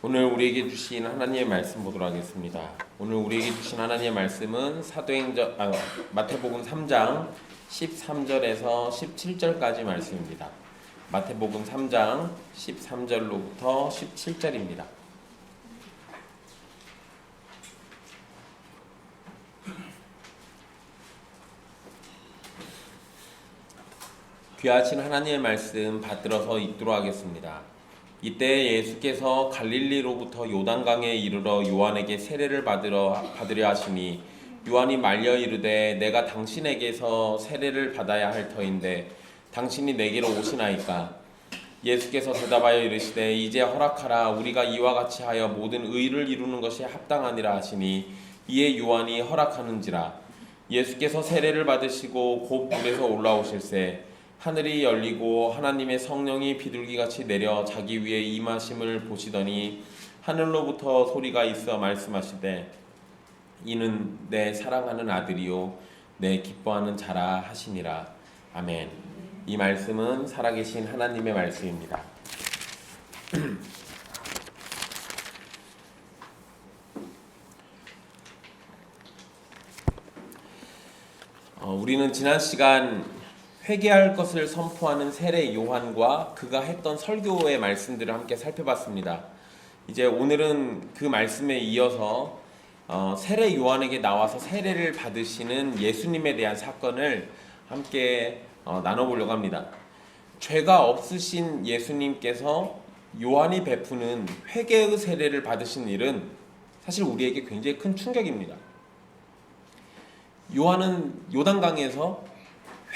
오늘 우리에게 주신 하나님의 말씀 보도록 하겠습니다. 오늘 우리에게 주신 하나님의 말씀은 마태복음 3장 13절에서 17절까지 말씀입니다. 마태복음 3장 13절로부터 17절입니다. 귀하신 하나님의 말씀 받들어서 읽도록 하겠습니다. 이때 예수께서 갈릴리로부터 요단강에 이르러 요한에게 세례를 받으려 하시니 요한이 말려 이르되 내가 당신에게서 세례를 받아야 할 터인데 당신이 내게로 오시나이까. 예수께서 대답하여 이르시되 이제 허락하라. 우리가 이와 같이 하여 모든 의를 이루는 것이 합당하니라 하시니 이에 요한이 허락하는지라. 예수께서 세례를 받으시고 곧 물에서 올라오실새 하늘이 열리고 하나님의 성령이 비둘기같이 내려 자기 위에 임하심을 보시더니 하늘로부터 소리가 있어 말씀하시되 이는 내 사랑하는 아들이요 내 기뻐하는 자라 하시니라. 아멘. 이 말씀은 살아계신 하나님의 말씀입니다. 우리는 지난 시간 회개할 것을 선포하는 세례 요한과 그가 했던 설교의 말씀들을 함께 살펴봤습니다. 이제 오늘은 그 말씀에 이어서 세례 요한에게 나와서 세례를 받으시는 예수님에 대한 사건을 함께 나눠보려고 합니다. 죄가 없으신 예수님께서 요한이 베푸는 회개의 세례를 받으신 일은 사실 우리에게 굉장히 큰 충격입니다. 요한은 요단강에서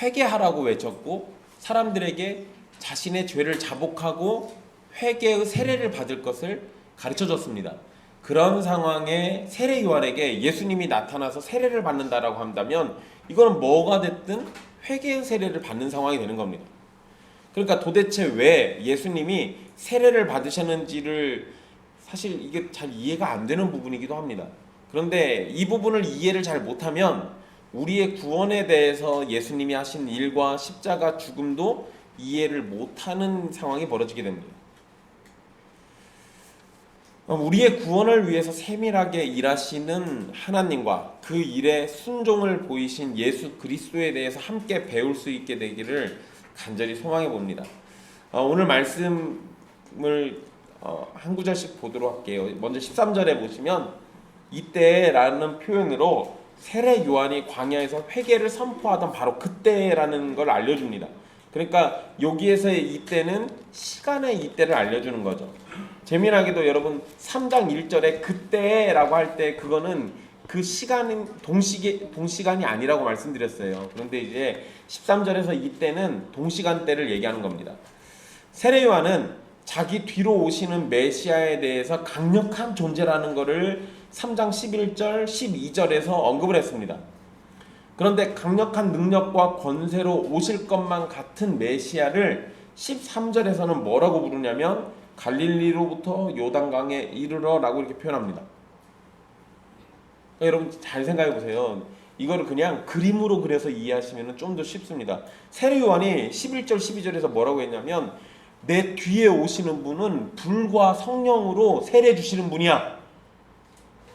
회개하라고 외쳤고 사람들에게 자신의 죄를 자복하고 회개의 세례를 받을 것을 가르쳐줬습니다. 그런 상황에 세례 요한에게 예수님이 나타나서 세례를 받는다라고 한다면 이거는 뭐가 됐든 회개의 세례를 받는 상황이 되는 겁니다. 그러니까 도대체 왜 예수님이 세례를 받으셨는지를 사실 이게 잘 이해가 안 되는 부분이기도 합니다. 그런데 이 부분을 이해를 잘 못하면 우리의 구원에 대해서 예수님이 하신 일과 십자가 죽음도 이해를 못하는 상황이 벌어지게 됩니다. 우리의 구원을 위해서 세밀하게 일하시는 하나님과 그 일에 순종을 보이신 예수 그리스도에 대해서 함께 배울 수 있게 되기를 간절히 소망해 봅니다. 오늘 말씀을 한 구절씩 보도록 할게요. 먼저 13절에 보시면 이때라는 표현으로 세례 요한이 광야에서 회개를 선포하던 바로 그때라는 걸 알려줍니다. 그러니까 여기에서의 이때는 시간의 이때를 알려주는 거죠. 재미나게도 여러분 3장 1절에 그때라고 할 때 그거는 그 시간은 동시간이 아니라고 말씀드렸어요. 그런데 이제 13절에서 이때는 동시간대를 얘기하는 겁니다. 세례 요한은 자기 뒤로 오시는 메시아에 대해서 강력한 존재라는 것을 3장 11절, 12절에서 언급을 했습니다. 그런데 강력한 능력과 권세로 오실 것만 같은 메시아를 13절에서는 뭐라고 부르냐면 갈릴리로부터 요단강에 이르러 라고 이렇게 표현합니다. 그러니까 여러분 잘 생각해 보세요. 이거를 그냥 그림으로 그려서 이해하시면 좀 더 쉽습니다. 세례 요한이 11절, 12절에서 뭐라고 했냐면 내 뒤에 오시는 분은 불과 성령으로 세례 주시는 분이야.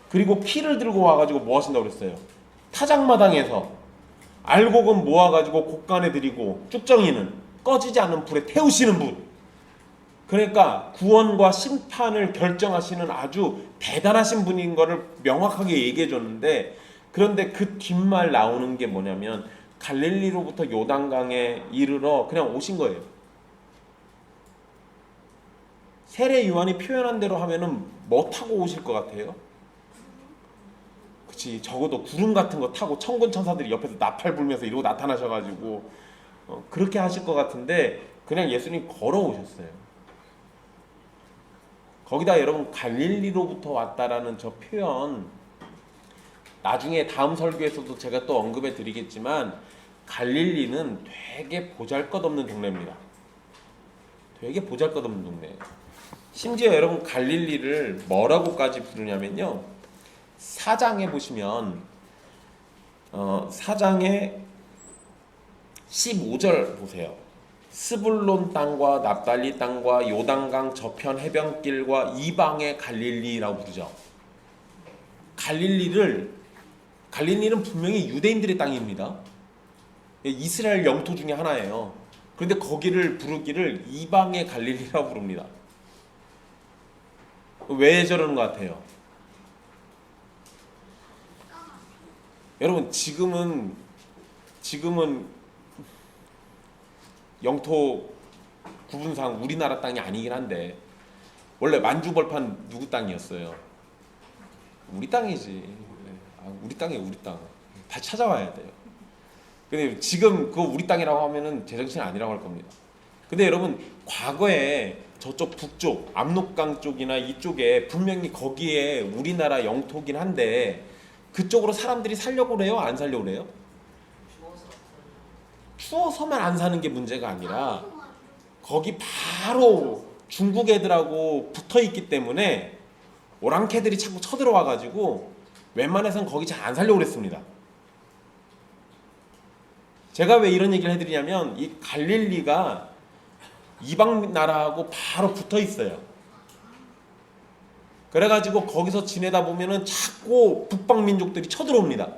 그리고 피를 들고 와가지고 뭐 하신다고 그랬어요? 타작마당에서 알곡은 모아가지고 곡간에 드리고 쭉정이는 꺼지지 않는 불에 태우시는 분. 그러니까 구원과 심판을 결정하시는 아주 대단하신 분인 거를 명확하게 얘기해 줬는데, 그런데 그 뒷말 나오는 게 뭐냐면 갈릴리로부터 요단강에 이르러 그냥 오신 거예요. 세례 요한이 표현한 대로 하면은 뭐 타고 오실 것 같아요? 그치, 적어도 구름 같은 거 타고 천군 천사들이 옆에서 나팔 불면서 이러고 나타나셔가지고 그렇게 하실 것 같은데 그냥 예수님 걸어오셨어요. 거기다 여러분 갈릴리로부터 왔다라는 저 표현, 나중에 다음 설교에서도 제가 또 언급해 드리겠지만 갈릴리는 되게 보잘것없는 동네입니다. 되게 보잘것없는 동네예요. 심지어 여러분 갈릴리를 뭐라고까지 부르냐면요, 4장에 보시면 4장에 15절 보세요. 스불론 땅과 납달리 땅과 요단강 저편 해변길과 이방의 갈릴리라고 부르죠. 갈릴리는 분명히 유대인들의 땅입니다. 이스라엘 영토 중에 하나예요. 그런데 거기를 부르기를 이방의 갈릴리라고 부릅니다. 왜 저러는 것 같아요? 여러분, 지금은 영토 구분상 우리나라 땅이 아니긴 한데, 원래 만주벌판 누구 땅이었어요? 우리 땅이지. 우리 땅이에요, 우리 땅. 다 찾아와야 돼요. 근데 지금 그거 우리 땅이라고 하면은 제정신이 아니라고 할 겁니다. 근데 여러분, 과거에 저쪽 북쪽 압록강 쪽이나 이쪽에 분명히 거기에 우리나라 영토긴 한데 그쪽으로 사람들이 살려고 그래요? 안 살려고 그래요? 추워서만 안 사는 게 문제가 아니라 거기 바로 중국 애들하고 붙어 있기 때문에 오랑캐들이 자꾸 쳐들어와 가지고 웬만해서는 거기 잘 안 살려고 그랬습니다. 제가 왜 이런 얘기를 해드리냐면 이 갈릴리가 이방 나라하고 바로 붙어 있어요. 그래가지고 거기서 지내다 보면은 자꾸 북방 민족들이 쳐들어옵니다.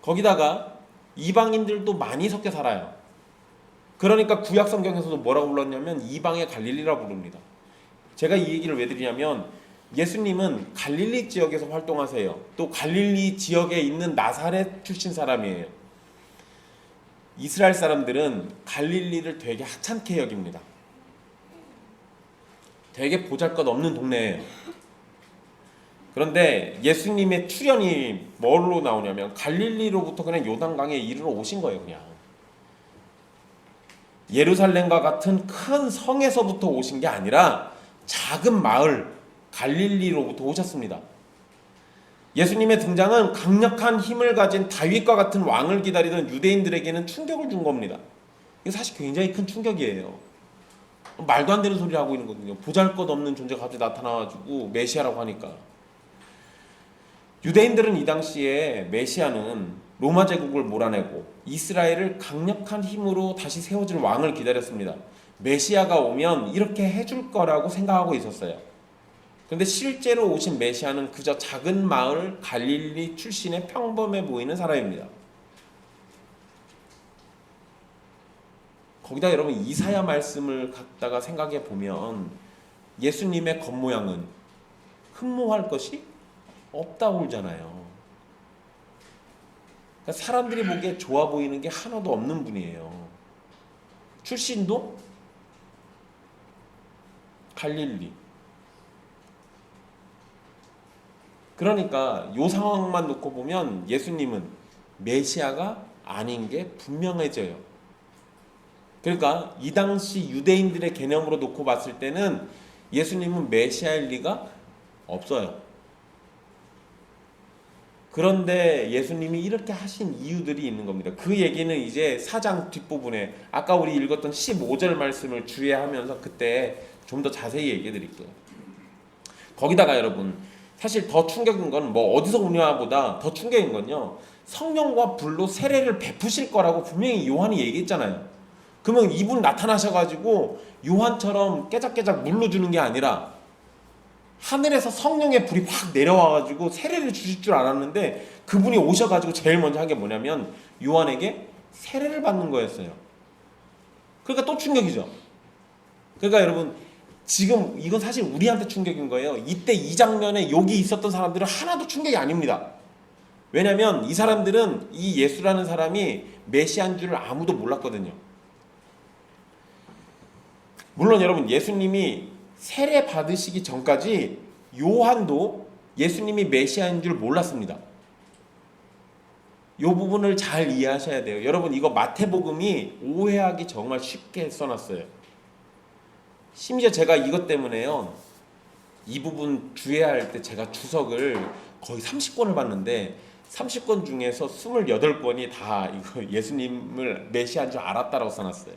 거기다가 이방인들도 많이 섞여 살아요. 그러니까 구약 성경에서도 뭐라고 불렀냐면 이방의 갈릴리라고 부릅니다. 제가 이 얘기를 왜 드리냐면 예수님은 갈릴리 지역에서 활동하세요. 또 갈릴리 지역에 있는 나사렛 출신 사람이에요. 이스라엘 사람들은 갈릴리를 되게 하찮게 여깁니다. 되게 보잘것없는 동네예요. 그런데 예수님의 출현이 뭘로 나오냐면 갈릴리로부터 그냥 요단강에 이르러 오신 거예요. 그냥 예루살렘과 같은 큰 성에서부터 오신 게 아니라 작은 마을 갈릴리로부터 오셨습니다. 예수님의 등장은 강력한 힘을 가진 다윗과 같은 왕을 기다리던 유대인들에게는 충격을 준 겁니다. 이게 사실 굉장히 큰 충격이에요. 말도 안 되는 소리를 하고 있는 거거든요. 보잘것없는 존재가 갑자기 나타나가지고 메시아라고 하니까. 유대인들은 이 당시에 메시아는 로마 제국을 몰아내고 이스라엘을 강력한 힘으로 다시 세워줄 왕을 기다렸습니다. 메시아가 오면 이렇게 해줄 거라고 생각하고 있었어요. 그런데 실제로 오신 메시아는 그저 작은 마을 갈릴리 출신의 평범해 보이는 사람입니다. 거기다 여러분 이사야 말씀을 갖다가 생각해 보면 예수님의 겉모양은 흠모할 것이 없다고 그러잖아요. 그러니까 사람들이 보기에 좋아 보이는 게 하나도 없는 분이에요. 출신도 갈릴리. 그러니까 이 상황만 놓고 보면 예수님은 메시아가 아닌 게 분명해져요. 그러니까 이 당시 유대인들의 개념으로 놓고 봤을 때는 예수님은 메시아일 리가 없어요. 그런데 예수님이 이렇게 하신 이유들이 있는 겁니다. 그 얘기는 이제 4장 뒷부분에 아까 우리 읽었던 15절 말씀을 주의하면서 그때 좀 더 자세히 얘기해 드릴게요. 거기다가 여러분 사실 더 충격인 건 뭐 어디서 오냐보다 더 충격인 건요. 성령과 불로 세례를 베푸실 거라고 분명히 요한이 얘기했잖아요. 그러면 이분 나타나셔가지고 요한처럼 깨작깨작 물로 주는 게 아니라 하늘에서 성령의 불이 확 내려와가지고 세례를 주실 줄 알았는데 그분이 오셔가지고 제일 먼저 한 게 뭐냐면 요한에게 세례를 받는 거였어요. 그러니까 또 충격이죠. 그러니까 여러분 지금 이건 사실 우리한테 충격인 거예요. 이때 이 장면에 여기 있었던 사람들은 하나도 충격이 아닙니다. 왜냐하면 이 사람들은 이 예수라는 사람이 메시아인 줄 아무도 몰랐거든요. 물론 여러분 예수님이 세례 받으시기 전까지 요한도 예수님이 메시아인 줄 몰랐습니다. 이 부분을 잘 이해하셔야 돼요. 여러분 이거 마태복음이 오해하기 정말 쉽게 써놨어요. 심지어 제가 이것 때문에요. 이 부분 주의할 때 제가 주석을 거의 30권을 봤는데 30권 중에서 28권이 다 이거 예수님을 메시아인 줄 알았다라고 써놨어요.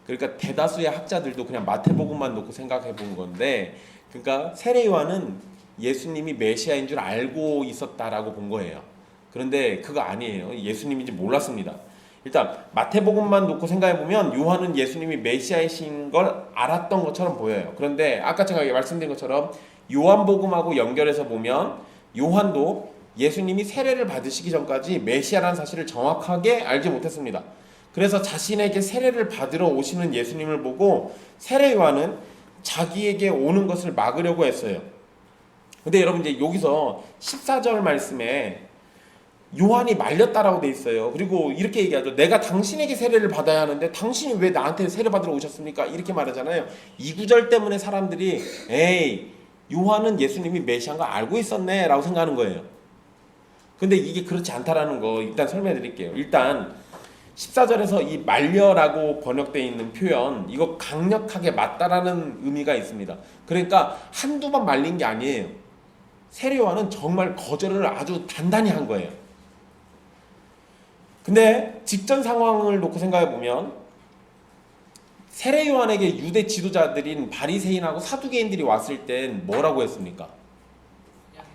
그러니까 대다수의 학자들도 그냥 마태복음만 놓고 생각해 본 건데 그러니까 세례 요한은 예수님이 메시아인 줄 알고 있었다라고 본 거예요. 그런데 그거 아니에요. 예수님인지 몰랐습니다. 일단 마태복음만 놓고 생각해보면 요한은 예수님이 메시아이신 걸 알았던 것처럼 보여요. 그런데 아까 제가 말씀드린 것처럼 요한복음하고 연결해서 보면 요한도 예수님이 세례를 받으시기 전까지 메시아라는 사실을 정확하게 알지 못했습니다. 그래서 자신에게 세례를 받으러 오시는 예수님을 보고 세례 요한은 자기에게 오는 것을 막으려고 했어요. 근데 여러분 이제 여기서 14절 말씀에 요한이 말렸다라고 돼 있어요. 그리고 이렇게 얘기하죠. 내가 당신에게 세례를 받아야 하는데 당신이 왜 나한테 세례 받으러 오셨습니까? 이렇게 말하잖아요. 이 구절 때문에 사람들이 에이 요한은 예수님이 메시아인 거 알고 있었네 라고 생각하는 거예요. 근데 이게 그렇지 않다라는 거 일단 설명해 드릴게요. 일단 14절에서 이 말려라고 번역되어 있는 표현 이거 강력하게 맞다라는 의미가 있습니다. 그러니까 한두 번 말린 게 아니에요. 세례 요한은 정말 거절을 아주 단단히 한 거예요. 근데 직전 상황을 놓고 생각해 보면 세례 요한에게 유대 지도자들인 바리새인하고 사두개인들이 왔을 땐 뭐라고 했습니까?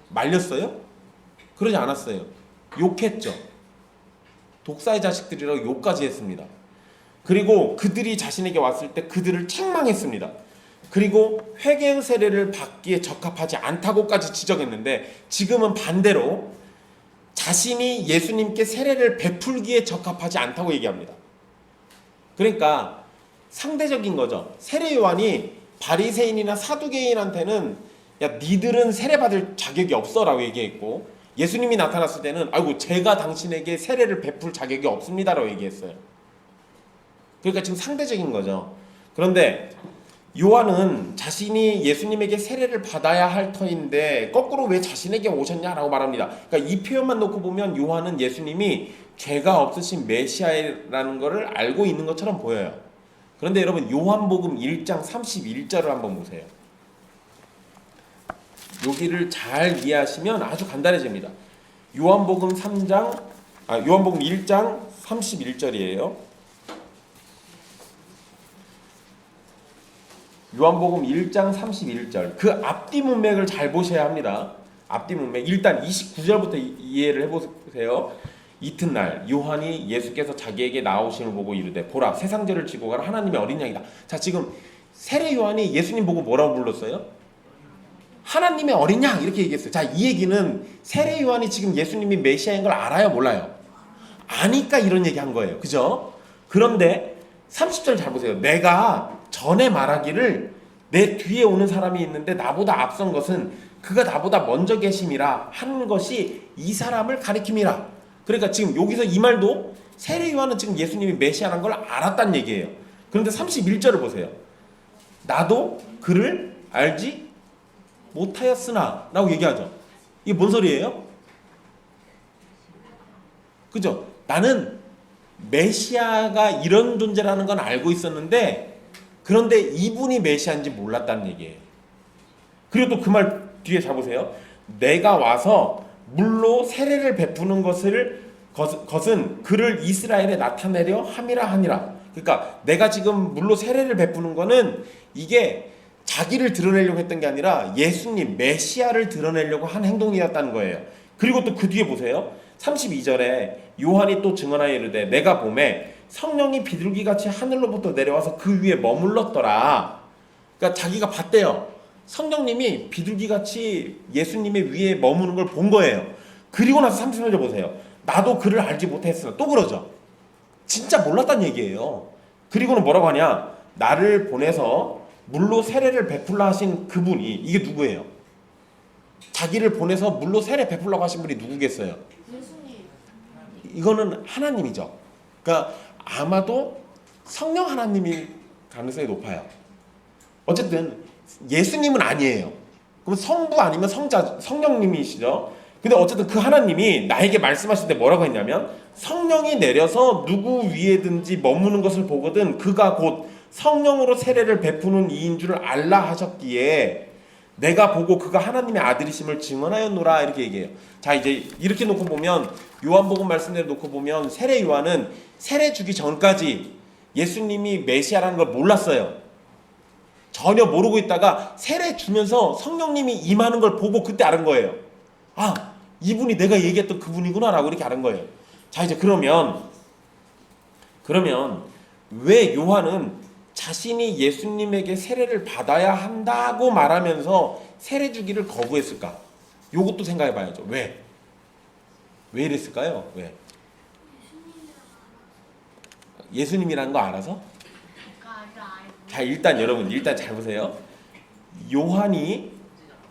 말렸어요? 그러지 않았어요. 욕했죠. 독사의 자식들이라고 욕까지 했습니다. 그리고 그들이 자신에게 왔을 때 그들을 책망했습니다. 그리고 회개의 세례를 받기에 적합하지 않다고까지 지적했는데 지금은 반대로 자신이 예수님께 세례를 베풀기에 적합하지 않다고 얘기합니다. 그러니까 상대적인 거죠. 세례 요한이 바리새인이나 사두개인한테는 야 니들은 세례 받을 자격이 없어라고 얘기했고 예수님이 나타났을 때는 아이고 제가 당신에게 세례를 베풀 자격이 없습니다라고 얘기했어요. 그러니까 지금 상대적인 거죠. 그런데 요한은 자신이 예수님에게 세례를 받아야 할 터인데 거꾸로 왜 자신에게 오셨냐라고 말합니다. 그러니까 이 표현만 놓고 보면 요한은 예수님이 죄가 없으신 메시아라는 것을 알고 있는 것처럼 보여요. 그런데 여러분 요한복음 1장 31절을 한번 보세요. 여기를 잘 이해하시면 아주 간단해집니다. 요한복음 1장 31절이에요. 요한복음 1장 31절. 그 앞뒤 문맥을 잘 보셔야 합니다. 앞뒤 문맥. 일단 29절부터 이해를 해보세요. 이튿날 요한이 예수께서 자기에게 나오심을 보고 이르되 보라 세상죄를 지고 가는 하나님의 어린 양이다. 자 지금 세례 요한이 예수님 보고 뭐라고 불렀어요? 하나님의 어린 양 이렇게 얘기했어요. 자 이 얘기는 세례 요한이 지금 예수님이 메시아인 걸 알아요 몰라요? 아니까 이런 얘기 한 거예요. 그죠? 그런데 30절 잘 보세요. 내가 전에 말하기를 내 뒤에 오는 사람이 있는데 나보다 앞선 것은 그가 나보다 먼저 계심이라 하는 것이 이 사람을 가리킴이라. 그러니까 지금 여기서 이 말도 세례 요한은 지금 예수님이 메시아라는 걸 알았다는 얘기예요. 그런데 31절을 보세요. 나도 그를 알지 못하였으나 라고 얘기하죠. 이게 뭔 소리예요? 그죠? 나는 메시아가 이런 존재라는 건 알고 있었는데 그런데 이분이 메시아인지 몰랐다는 얘기예요. 그리고 또 그 말 뒤에 잘 보세요. 내가 와서 물로 세례를 베푸는 것은 그를 이스라엘에 나타내려 함이라 하니라. 그러니까 내가 지금 물로 세례를 베푸는 거는 이게 자기를 드러내려고 했던 게 아니라 예수님 메시아를 드러내려고 한 행동이었다는 거예요. 그리고 또 그 뒤에 보세요. 32절에 요한이 또 증언하여 이르되 내가 보매 성령이 비둘기같이 하늘로부터 내려와서 그 위에 머물렀더라. 그러니까 자기가 봤대요. 성령님이 비둘기같이 예수님의 위에 머무는 걸 본 거예요. 그리고 나서 33절 보세요. 나도 그를 알지 못했으나 또 그러죠. 진짜 몰랐단 얘기예요. 그리고는 뭐라고 하냐. 나를 보내서 물로 세례를 베풀라 하신 그분이 이게 누구예요? 자기를 보내서 물로 세례 베풀라고 하신 분이 누구겠어요? 이거는 하나님이죠. 그러니까 아마도 성령 하나님일 가능성이 높아요. 어쨌든 예수님은 아니에요. 그럼 성부 아니면 성령님이시죠. 근데 어쨌든 그 하나님이 나에게 말씀하실 때 뭐라고 했냐면 성령이 내려서 누구 위에든지 머무는 것을 보거든 그가 곧 성령으로 세례를 베푸는 이인 줄을 알라 하셨기에 내가 보고 그가 하나님의 아들이심을 증언하였노라 이렇게 얘기해요. 자 이제 이렇게 놓고 보면 요한복음 말씀대로 놓고 보면 세례 요한은 세례 주기 전까지 예수님이 메시아라는 걸 몰랐어요. 전혀 모르고 있다가 세례 주면서 성령님이 임하는 걸 보고 그때 알은 거예요. 아 이분이 내가 얘기했던 그분이구나 라고 이렇게 알은 거예요. 자 이제 그러면 그러면 왜 요한은 자신이 예수님에게 세례를 받아야 한다고 말하면서 세례 주기를 거부했을까? 요것도 생각해 봐야죠. 왜? 왜 이랬을까요? 왜? 예수님이라는 거 알아서? 자, 일단 여러분, 일단 잘 보세요. 요한이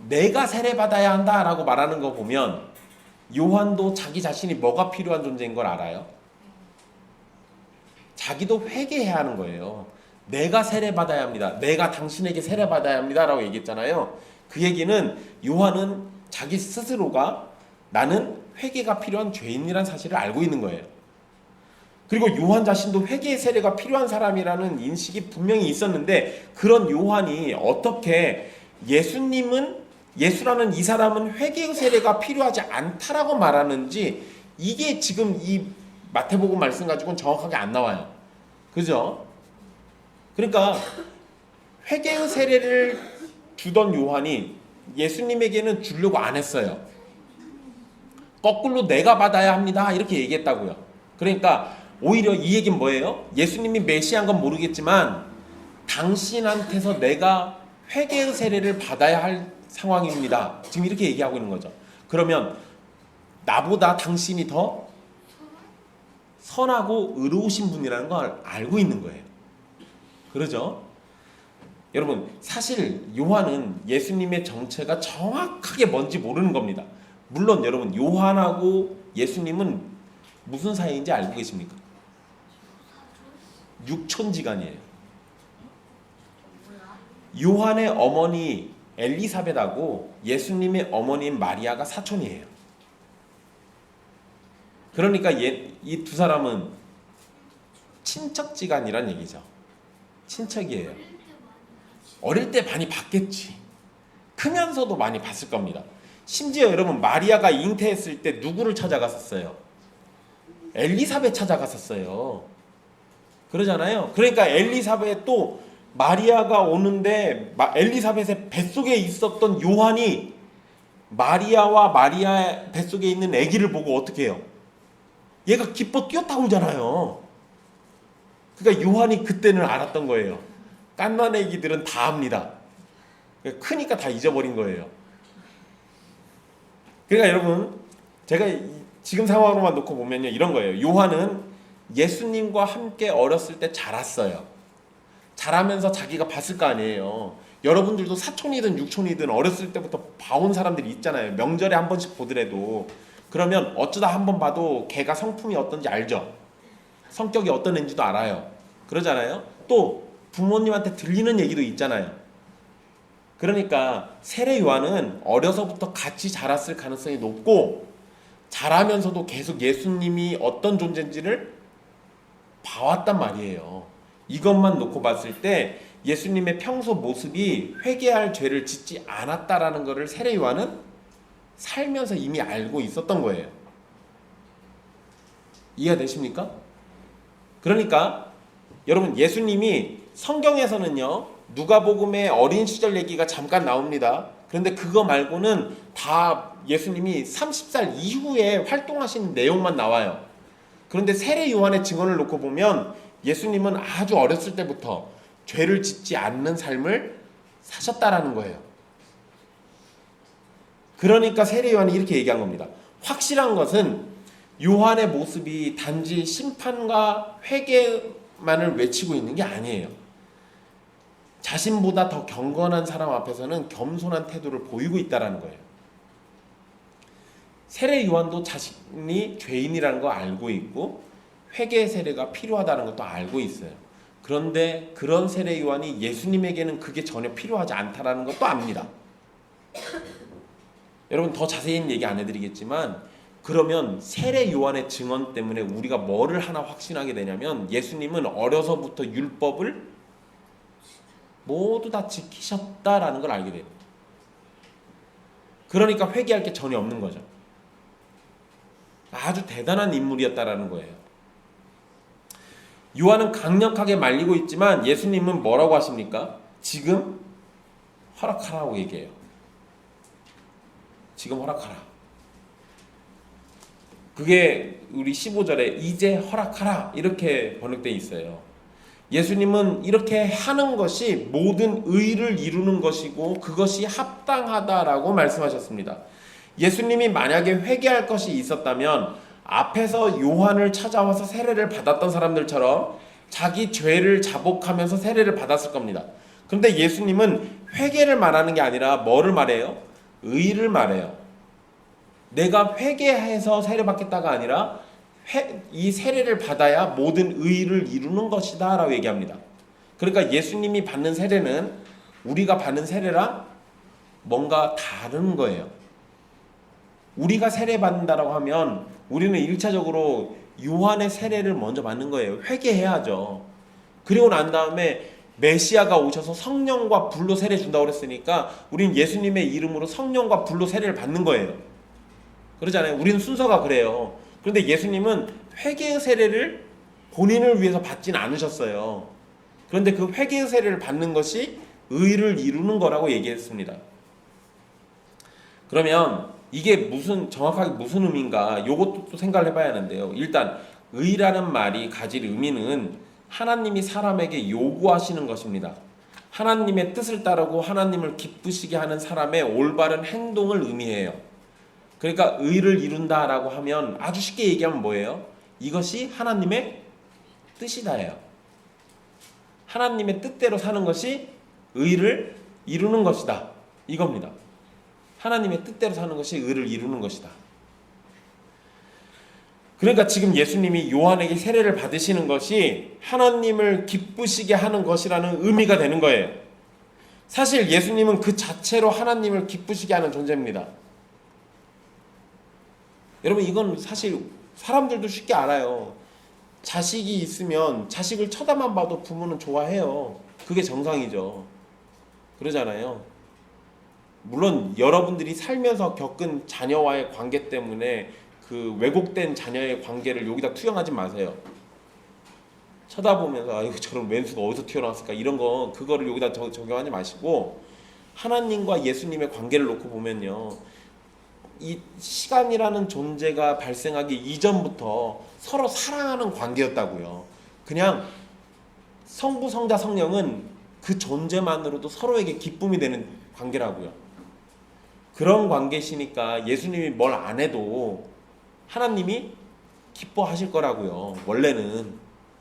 내가 세례 받아야 한다라고 말하는 거 보면 요한도 자기 자신이 뭐가 필요한 존재인 걸 알아요. 자기도 회개해야 하는 거예요. 내가 세례 받아야 합니다. 내가 당신에게 세례 받아야 합니다라고 얘기했잖아요. 그 얘기는 요한은 자기 스스로가 나는 회개가 필요한 죄인이라는 사실을 알고 있는 거예요. 그리고 요한 자신도 회개의 세례가 필요한 사람이라는 인식이 분명히 있었는데, 그런 요한이 어떻게 예수라는 이 사람은 회개의 세례가 필요하지 않다라고 말하는지, 이게 지금 이 마태복음 말씀 가지고는 정확하게 안 나와요. 그죠? 그러니까 회개의 세례를 주던 요한이 예수님에게는 주려고 안 했어요. 거꾸로 내가 받아야 합니다 이렇게 얘기했다고요. 그러니까 오히려 이 얘기는 뭐예요? 예수님이 메시아인 건 모르겠지만 당신한테서 내가 회개의 세례를 받아야 할 상황입니다. 지금 이렇게 얘기하고 있는 거죠. 그러면 나보다 당신이 더 선하고 의로우신 분이라는 걸 알고 있는 거예요. 그러죠? 여러분, 사실 요한은 예수님의 정체가 정확하게 뭔지 모르는 겁니다. 물론 여러분, 요한하고 예수님은 무슨 사이인지 알고 계십니까? 육촌지간이에요. 요한의 어머니 엘리사벳하고 예수님의 어머니인 마리아가 사촌이에요. 그러니까 이 두 사람은 친척지간이란 얘기죠. 친척이에요. 어릴 때 많이 봤겠지. 크면서도 많이 봤을 겁니다. 심지어 여러분, 마리아가 잉태했을 때 누구를 찾아갔었어요? 엘리사벳 찾아갔었어요. 그러잖아요. 그러니까 엘리사벳도 마리아가 오는데 엘리사벳의 뱃속에 있었던 요한이 마리아와 마리아 뱃속에 있는 아기를 보고 어떻게 해요? 얘가 기뻐 뛰어타오잖아요. 그러니까 요한이 그때는 알았던 거예요. 깐난 아기들은 다 압니다. 크니까 다 잊어버린 거예요. 그러니까 여러분, 제가 지금 상황으로만 놓고 보면요, 이런 거예요. 요한은 예수님과 함께 어렸을 때 자랐어요. 자라면서 자기가 봤을 거 아니에요. 여러분들도 사촌이든 육촌이든 어렸을 때부터 봐온 사람들이 있잖아요. 명절에 한 번씩 보더라도. 그러면 어쩌다 한 번 봐도 걔가 성품이 어떤지 알죠. 성격이 어떤 애인지도 알아요. 그러잖아요. 또 부모님한테 들리는 얘기도 있잖아요. 그러니까 세례 요한은 어려서부터 같이 자랐을 가능성이 높고, 자라면서도 계속 예수님이 어떤 존재인지를 봐왔단 말이에요. 이것만 놓고 봤을 때 예수님의 평소 모습이 회개할 죄를 짓지 않았다라는 것을 세례 요한은 살면서 이미 알고 있었던 거예요. 이해가 되십니까? 그러니까 여러분, 예수님이 성경에서는요, 누가복음의 어린 시절 얘기가 잠깐 나옵니다. 그런데 그거 말고는 다 예수님이 30살 이후에 활동하신 내용만 나와요. 그런데 세례 요한의 증언을 놓고 보면 예수님은 아주 어렸을 때부터 죄를 짓지 않는 삶을 사셨다라는 거예요. 그러니까 세례 요한이 이렇게 얘기한 겁니다. 확실한 것은 요한의 모습이 단지 심판과 회개만을 외치고 있는 게 아니에요. 자신보다 더 경건한 사람 앞에서는 겸손한 태도를 보이고 있다는 거예요. 세례 요한도 자신이 죄인이라는 거 알고 있고 회개의 세례가 필요하다는 것도 알고 있어요. 그런데 그런 세례 요한이 예수님에게는 그게 전혀 필요하지 않다는 것도 압니다. 여러분, 더 자세히는 얘기 안 해드리겠지만, 그러면 세례 요한의 증언 때문에 우리가 뭐를 하나 확신하게 되냐면, 예수님은 어려서부터 율법을 모두 다 지키셨다라는 걸 알게 됩니다. 그러니까 회개할 게 전혀 없는 거죠. 아주 대단한 인물이었다라는 거예요. 요한은 강력하게 말리고 있지만 예수님은 뭐라고 하십니까? 지금 허락하라고 얘기해요. 지금 허락하라. 그게 우리 15절에 이제 허락하라 이렇게 번역되어 있어요. 예수님은 이렇게 하는 것이 모든 의를 이루는 것이고 그것이 합당하다라고 말씀하셨습니다. 예수님이 만약에 회개할 것이 있었다면 앞에서 요한을 찾아와서 세례를 받았던 사람들처럼 자기 죄를 자복하면서 세례를 받았을 겁니다. 그런데 예수님은 회개를 말하는 게 아니라 뭐를 말해요? 의를 말해요. 내가 회개해서 세례받겠다가 아니라 이 세례를 받아야 모든 의를 이루는 것이다 라고 얘기합니다. 그러니까 예수님이 받는 세례는 우리가 받는 세례랑 뭔가 다른 거예요. 우리가 세례 받는다라고 하면 우리는 1차적으로 요한의 세례를 먼저 받는 거예요. 회개해야죠. 그리고 난 다음에 메시아가 오셔서 성령과 불로 세례 준다고 그랬으니까 우리는 예수님의 이름으로 성령과 불로 세례를 받는 거예요. 그러잖아요. 우리는 순서가 그래요. 그런데 예수님은 회개의 세례를 본인을 위해서 받진 않으셨어요. 그런데 그 회개의 세례를 받는 것이 의를 이루는 거라고 얘기했습니다. 그러면 이게 정확하게 무슨 의미인가? 요것도 또 생각을 해봐야 하는데요. 일단 의라는 말이 가질 의미는 하나님이 사람에게 요구하시는 것입니다. 하나님의 뜻을 따르고 하나님을 기쁘시게 하는 사람의 올바른 행동을 의미해요. 그러니까 의를 이룬다라고 하면 아주 쉽게 얘기하면 뭐예요? 이것이 하나님의 뜻이다예요. 하나님의 뜻대로 사는 것이 의를 이루는 것이다. 이겁니다. 하나님의 뜻대로 사는 것이 의를 이루는 것이다. 그러니까 지금 예수님이 요한에게 세례를 받으시는 것이 하나님을 기쁘시게 하는 것이라는 의미가 되는 거예요. 사실 예수님은 그 자체로 하나님을 기쁘시게 하는 존재입니다. 여러분 이건 사실 사람들도 쉽게 알아요. 자식이 있으면 자식을 쳐다만 봐도 부모는 좋아해요. 그게 정상이죠. 그러잖아요. 물론 여러분들이 살면서 겪은 자녀와의 관계 때문에 그 왜곡된 자녀의 관계를 여기다 투영하지 마세요. 쳐다보면서 이거 저런 왼수가 어디서 튀어나왔을까 이런 거 그거를 여기다 적용하지 마시고 하나님과 예수님의 관계를 놓고 보면요. 이 시간이라는 존재가 발생하기 이전부터 서로 사랑하는 관계였다고요. 그냥 성부, 성자, 성령은 그 존재만으로도 서로에게 기쁨이 되는 관계라고요. 그런 관계시니까 예수님이 뭘 안 해도 하나님이 기뻐하실 거라고요. 원래는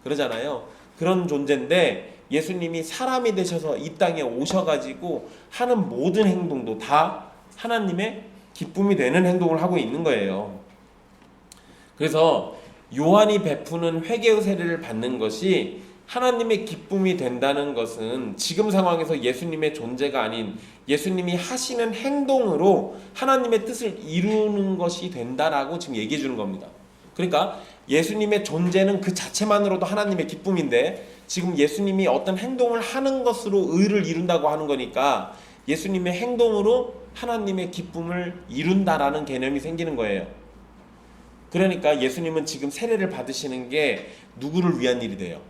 그러잖아요. 그런 존재인데 예수님이 사람이 되셔서 이 땅에 오셔가지고 하는 모든 행동도 다 하나님의 기쁨이 되는 행동을 하고 있는 거예요. 그래서 요한이 베푸는 회개의 세례를 받는 것이 하나님의 기쁨이 된다는 것은 지금 상황에서 예수님의 존재가 아닌 예수님이 하시는 행동으로 하나님의 뜻을 이루는 것이 된다라고 지금 얘기해 주는 겁니다. 그러니까 예수님의 존재는 그 자체만으로도 하나님의 기쁨인데 지금 예수님이 어떤 행동을 하는 것으로 의를 이룬다고 하는 거니까 예수님의 행동으로 하나님의 기쁨을 이룬다라는 개념이 생기는 거예요. 그러니까 예수님은 지금 세례를 받으시는 게 누구를 위한 일이 돼요?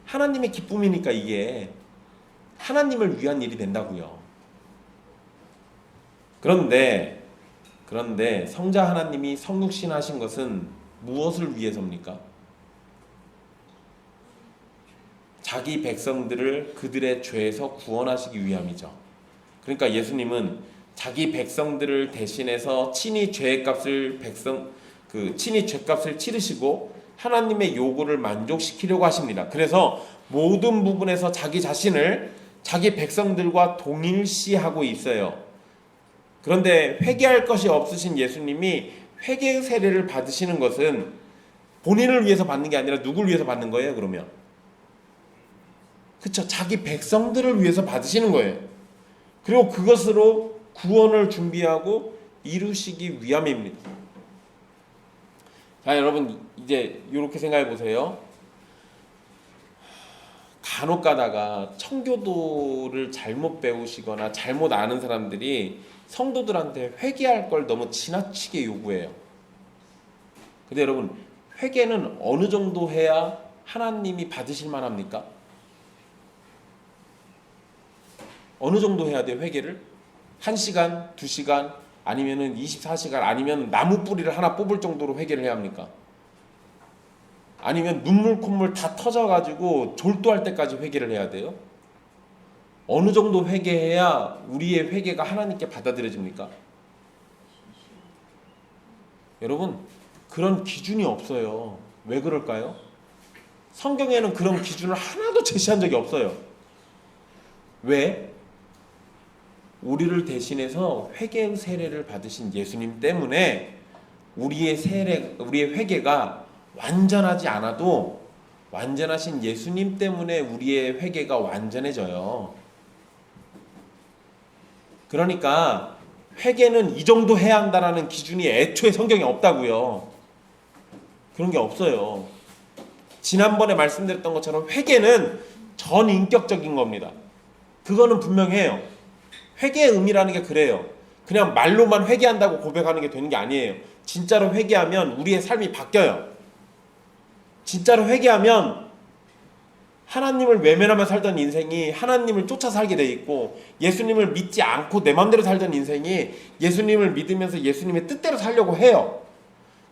하나님의 기쁨이니까 이게 하나님을 위한 일이 된다고요. 그런데 성자 하나님이 성육신하신 것은 무엇을 위해서입니까? 자기 백성들을 그들의 죄에서 구원하시기 위함이죠. 그러니까 예수님은 자기 백성들을 대신해서 친히 죄값을 치르시고 하나님의 요구를 만족시키려고 하십니다. 그래서 모든 부분에서 자기 자신을 자기 백성들과 동일시하고 있어요. 그런데 회개할 것이 없으신 예수님이 회개의 세례를 받으시는 것은 본인을 위해서 받는 게 아니라 누굴 위해서 받는 거예요, 그러면? 그쵸? 자기 백성들을 위해서 받으시는 거예요. 그리고 그것으로 구원을 준비하고 이루시기 위함입니다. 자, 여러분 이제 이렇게 생각해 보세요. 간혹 가다가 청교도를 잘못 배우시거나 잘못 아는 사람들이 성도들한테 회개할 걸 너무 지나치게 요구해요. 근데 여러분 회개는 어느 정도 해야 하나님이 받으실 만합니까? 어느 정도 해야 돼요, 회개를? 1시간, 2시간, 아니면은 24시간, 아니면 나무 뿌리를 하나 뽑을 정도로 회개를 해야 합니까? 아니면 눈물 콧물 다 터져가지고 졸도할 때까지 회개를 해야 돼요? 어느 정도 회개해야 우리의 회개가 하나님께 받아들여집니까? 여러분, 그런 기준이 없어요. 왜 그럴까요? 성경에는 그런 기준을 하나도 제시한 적이 없어요. 왜? 우리를 대신해서 회개의 세례를 받으신 예수님 때문에 우리의 회개가 완전하지 않아도 완전하신 예수님 때문에 우리의 회개가 완전해져요. 그러니까 회개는 이 정도 해야 한다라는 기준이 애초에 성경에 없다고요. 그런 게 없어요. 지난번에 말씀드렸던 것처럼 회개는 전인격적인 겁니다. 그거는 분명해요. 회개의 의미라는 게 그래요. 그냥 말로만 회개한다고 고백하는 게 되는 게 아니에요. 진짜로 회개하면 우리의 삶이 바뀌어요. 진짜로 회개하면 하나님을 외면하며 살던 인생이 하나님을 쫓아 살게 돼 있고, 예수님을 믿지 않고 내 마음대로 살던 인생이 예수님을 믿으면서 예수님의 뜻대로 살려고 해요.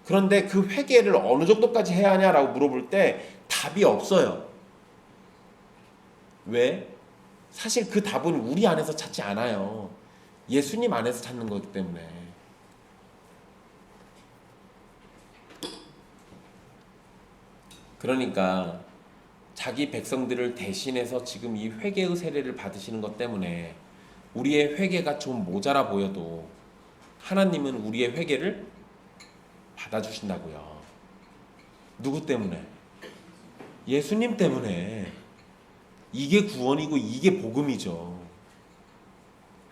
그런데 그 회개를 어느 정도까지 해야 하냐라고 물어볼 때 답이 없어요. 왜? 사실 그 답은 우리 안에서 찾지 않아요. 예수님 안에서 찾는 거기 때문에. 그러니까 자기 백성들을 대신해서 지금 이 회개의 세례를 받으시는 것 때문에 우리의 회개가 좀 모자라 보여도 하나님은 우리의 회개를 받아주신다고요. 누구 때문에? 예수님 때문에. 이게 구원이고 이게 복음이죠.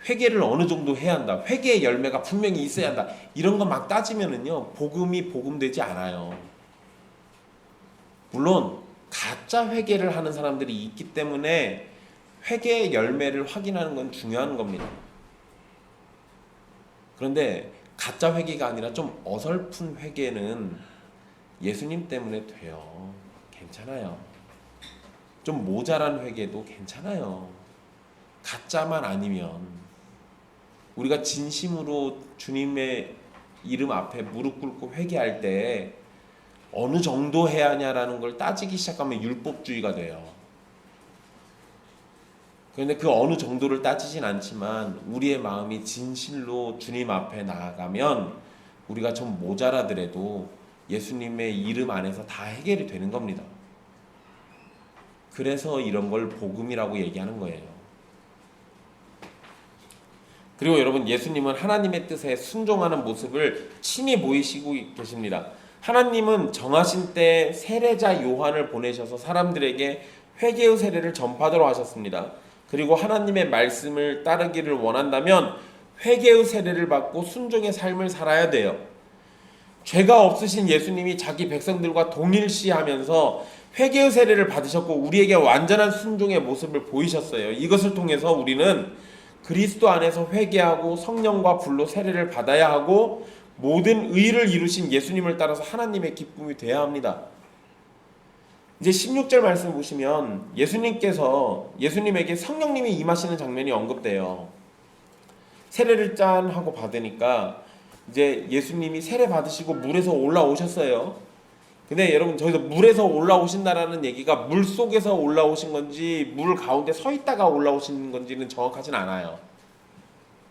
회개를 어느 정도 해야 한다. 회개의 열매가 분명히 있어야 한다. 이런 거 막 따지면은요, 복음이 복음되지 않아요. 물론 가짜 회개를 하는 사람들이 있기 때문에 회개의 열매를 확인하는 건 중요한 겁니다. 그런데 가짜 회개가 아니라 좀 어설픈 회개는 예수님 때문에 돼요. 괜찮아요. 좀 모자란 회개도 괜찮아요. 가짜만 아니면. 우리가 진심으로 주님의 이름 앞에 무릎 꿇고 회개할 때 어느 정도 해야 하냐라는 걸 따지기 시작하면 율법주의가 돼요. 그런데 그 어느 정도를 따지진 않지만 우리의 마음이 진실로 주님 앞에 나아가면 우리가 좀 모자라더라도 예수님의 이름 안에서 다 해결이 되는 겁니다. 그래서 이런 걸 복음이라고 얘기하는 거예요. 그리고 여러분, 예수님은 하나님의 뜻에 순종하는 모습을 친히 보이시고 계십니다. 하나님은 정하신 때 세례자 요한을 보내셔서 사람들에게 회개의 세례를 전파하도록 하셨습니다. 그리고 하나님의 말씀을 따르기를 원한다면 회개의 세례를 받고 순종의 삶을 살아야 돼요. 죄가 없으신 예수님이 자기 백성들과 동일시하면서 회개의 세례를 받으셨고 우리에게 완전한 순종의 모습을 보이셨어요. 이것을 통해서 우리는 그리스도 안에서 회개하고 성령과 불로 세례를 받아야 하고 모든 의를 이루신 예수님을 따라서 하나님의 기쁨이 돼야 합니다. 이제 16절 말씀 보시면 예수님에게 성령님이 임하시는 장면이 언급돼요. 세례를 짠 하고 받으니까 이제 예수님이 세례 받으시고 물에서 올라오셨어요. 근데 여러분, 저기서 물에서 올라오신다라는 얘기가 물 속에서 올라오신 건지 물 가운데 서 있다가 올라오신 건지는 정확하진 않아요.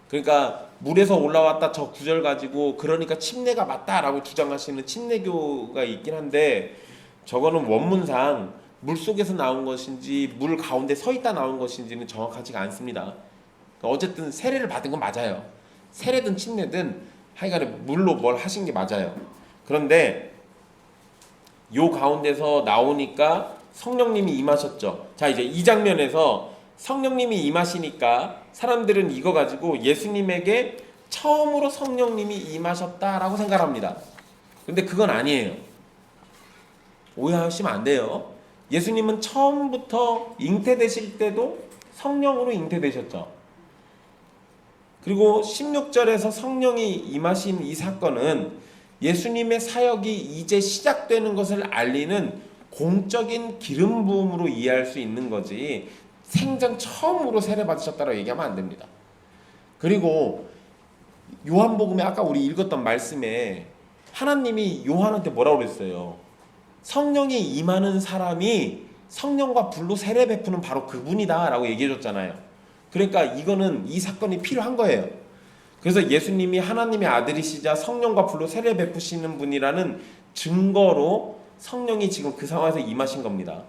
그러니까 물에서 올라왔다 저 구절 가지고 그러니까 침례가 맞다라고 주장하시는 침례교가 있긴 한데, 저거는 원문상 물 속에서 나온 것인지 물 가운데 서 있다 나온 것인지는 정확하지가 않습니다. 어쨌든 세례를 받은 건 맞아요. 세례든 침례든 하여간에 물로 뭘 하신 게 맞아요. 그런데 요 가운데서 나오니까 성령님이 임하셨죠. 자, 이제 이 장면에서 성령님이 임하시니까 사람들은 이거 가지고 예수님에게 처음으로 성령님이 임하셨다라고 생각합니다. 근데 그건 아니에요. 오해하시면 안 돼요. 예수님은 처음부터 잉태되실 때도 성령으로 잉태되셨죠. 그리고 16절에서 성령이 임하신 이 사건은 예수님의 사역이 이제 시작되는 것을 알리는 공적인 기름 부음으로 이해할 수 있는 거지, 생전 처음으로 세례 받으셨다고 얘기하면 안 됩니다. 그리고 요한복음에 아까 우리 읽었던 말씀에 하나님이 요한한테 뭐라고 그랬어요? 성령이 임하는 사람이 성령과 불로 세례 베푸는 바로 그분이다 라고 얘기해 줬잖아요. 그러니까 이거는 이 사건이 필요한 거예요. 그래서 예수님이 하나님의 아들이시자 성령과 불로 세례 베푸시는 분이라는 증거로 성령이 지금 그 상황에서 임하신 겁니다.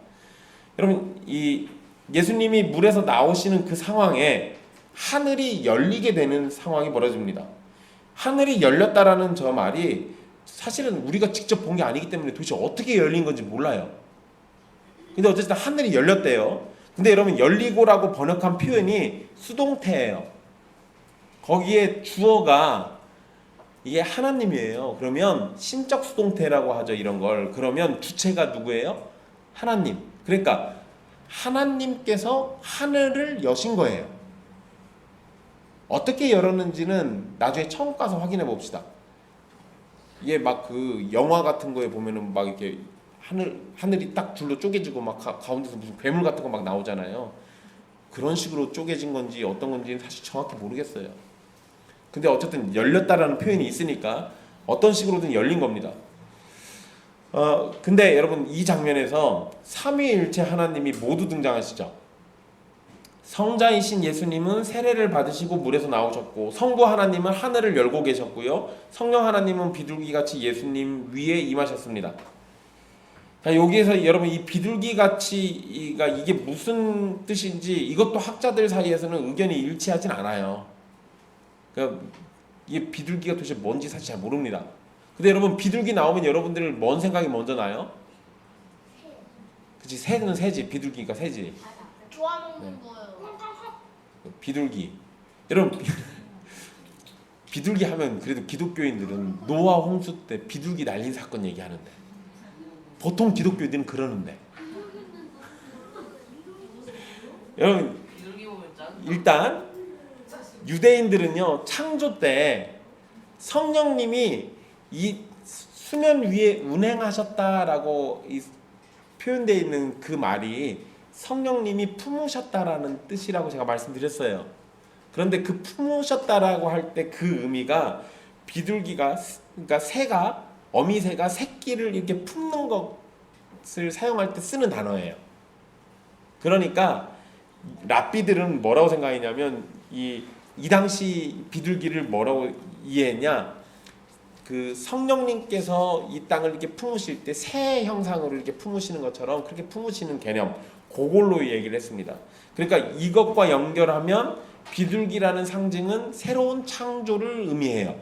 여러분, 이 예수님이 물에서 나오시는 그 상황에 하늘이 열리게 되는 상황이 벌어집니다. 하늘이 열렸다라는 저 말이 사실은 우리가 직접 본 게 아니기 때문에 도대체 어떻게 열린 건지 몰라요. 근데 어쨌든 하늘이 열렸대요. 근데 여러분, 열리고라고 번역한 표현이 수동태예요. 거기에 주어가 이게 하나님이에요. 그러면 신적 수동태라고 하죠, 이런 걸. 그러면 주체가 누구예요? 하나님. 그러니까 하나님께서 하늘을 여신 거예요. 어떻게 열었는지는 나중에 처음 가서 확인해 봅시다. 이게 막 그 영화 같은 거에 보면은 막 이렇게 하늘이 딱 줄로 쪼개지고 막 가운데서 무슨 괴물 같은 거 막 나오잖아요. 그런 식으로 쪼개진 건지 어떤 건지는 사실 정확히 모르겠어요. 근데 어쨌든 열렸다라는 표현이 있으니까 어떤 식으로든 열린 겁니다. 근데 여러분, 이 장면에서 삼위일체 하나님이 모두 등장하시죠. 성자이신 예수님은 세례를 받으시고 물에서 나오셨고, 성부 하나님은 하늘을 열고 계셨고요, 성령 하나님은 비둘기같이 예수님 위에 임하셨습니다. 자, 여기에서 여러분, 이 비둘기같이가 이게 무슨 뜻인지 이것도 학자들 사이에서는 의견이 일치하진 않아요. 그러니까 이게 비둘기가 도대체 뭔지 사실 잘 모릅니다. 근데 여러분, 비둘기 나오면 여러분들 뭔 생각이 먼저 나요? 그치, 새는 새지, 비둘기가 새지. 좋아하는 거예요. 비둘기. 여러분, 비둘기 하면 그래도 기독교인들은 노아 홍수 때 비둘기 날린 사건 얘기하는데, 보통 기독교인들은 그러는데, 여러분, 일단 유대인들은요, 창조 때 성령님이 이 수면 위에 운행하셨다라고 표현되어 있는 그 말이 성령님이 품으셨다라는 뜻이라고 제가 말씀드렸어요. 그런데 그 품으셨다라고 할 때 그 의미가 비둘기가, 그러니까 새가, 어미새가 새끼를 이렇게 품는 것을 사용할 때 쓰는 단어예요. 그러니까 랍비들은 뭐라고 생각했냐면 이 당시 비둘기를 뭐라고 이해했냐? 그 성령님께서 이 땅을 이렇게 품으실 때 새 형상으로 이렇게 품으시는 것처럼 그렇게 품으시는 개념, 그걸로 얘기를 했습니다. 그러니까 이것과 연결하면 비둘기라는 상징은 새로운 창조를 의미해요.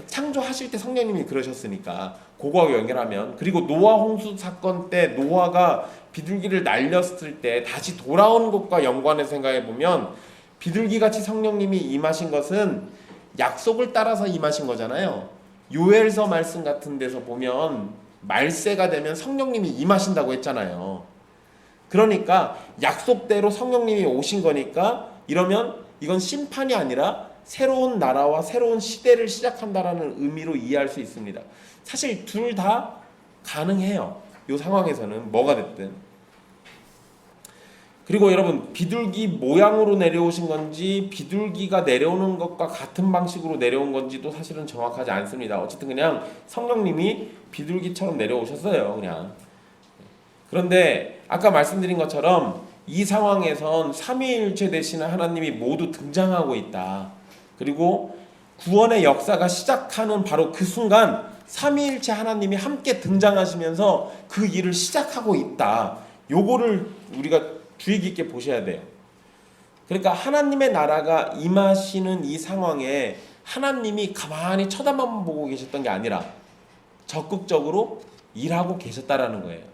창조하실 때 성령님이 그러셨으니까 그거와 연결하면, 그리고 노아 홍수 사건 때 노아가 비둘기를 날렸을 때 다시 돌아온 것과 연관해서 생각해 보면 비둘기같이 성령님이 임하신 것은 약속을 따라서 임하신 거잖아요. 요엘서 말씀 같은 데서 보면 말세가 되면 성령님이 임하신다고 했잖아요. 그러니까 약속대로 성령님이 오신 거니까, 이러면 이건 심판이 아니라 새로운 나라와 새로운 시대를 시작한다라는 의미로 이해할 수 있습니다. 사실 둘 다 가능해요. 이 상황에서는 뭐가 됐든. 그리고 여러분, 비둘기 모양으로 내려오신 건지 비둘기가 내려오는 것과 같은 방식으로 내려온 건지도 사실은 정확하지 않습니다. 어쨌든 그냥 성령님이 비둘기처럼 내려오셨어요, 그냥. 그런데 아까 말씀드린 것처럼 이 상황에선 삼위일체 되시는 하나님이 모두 등장하고 있다. 그리고 구원의 역사가 시작하는 바로 그 순간 삼위일체 하나님이 함께 등장하시면서 그 일을 시작하고 있다. 요거를 우리가 주의 깊게 보셔야 돼요. 그러니까 하나님의 나라가 임하시는 이 상황에 하나님이 가만히 쳐다만 보고 계셨던 게 아니라 적극적으로 일하고 계셨다라는 거예요.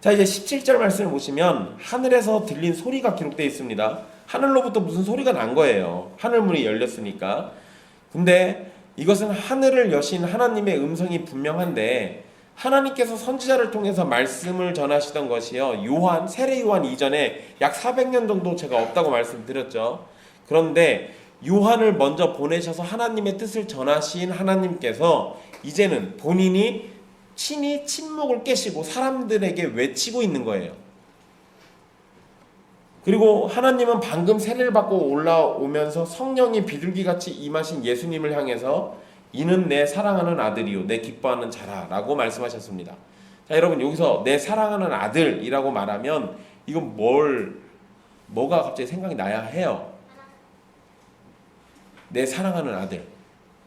자, 이제 17절 말씀을 보시면 하늘에서 들린 소리가 기록되어 있습니다. 하늘로부터 무슨 소리가 난 거예요. 하늘문이 열렸으니까. 근데 이것은 하늘을 여신 하나님의 음성이 분명한데, 하나님께서 선지자를 통해서 말씀을 전하시던 것이요, 세례 요한 이전에 약 400년 정도 제가 없다고 말씀드렸죠. 그런데 요한을 먼저 보내셔서 하나님의 뜻을 전하신 하나님께서 이제는 본인이 친히 침묵을 깨시고 사람들에게 외치고 있는 거예요. 그리고 하나님은 방금 세례를 받고 올라오면서 성령이 비둘기같이 임하신 예수님을 향해서 이는 내 사랑하는 아들이요 내 기뻐하는 자라 라고 말씀하셨습니다. 자, 여러분 여기서 내 사랑하는 아들이라고 말하면 이건 뭐가 갑자기 생각이 나야 해요. 내 사랑하는 아들.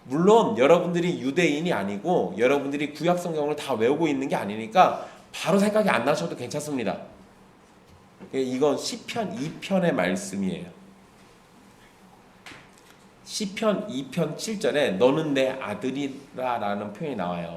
물론 여러분들이 유대인이 아니고 여러분들이 구약 성경을 다 외우고 있는 게 아니니까 바로 생각이 안 나셔도 괜찮습니다. 이건 시편 2편의 말씀이에요. 시편 2편 7절에 너는 내 아들이라 라는 표현이 나와요.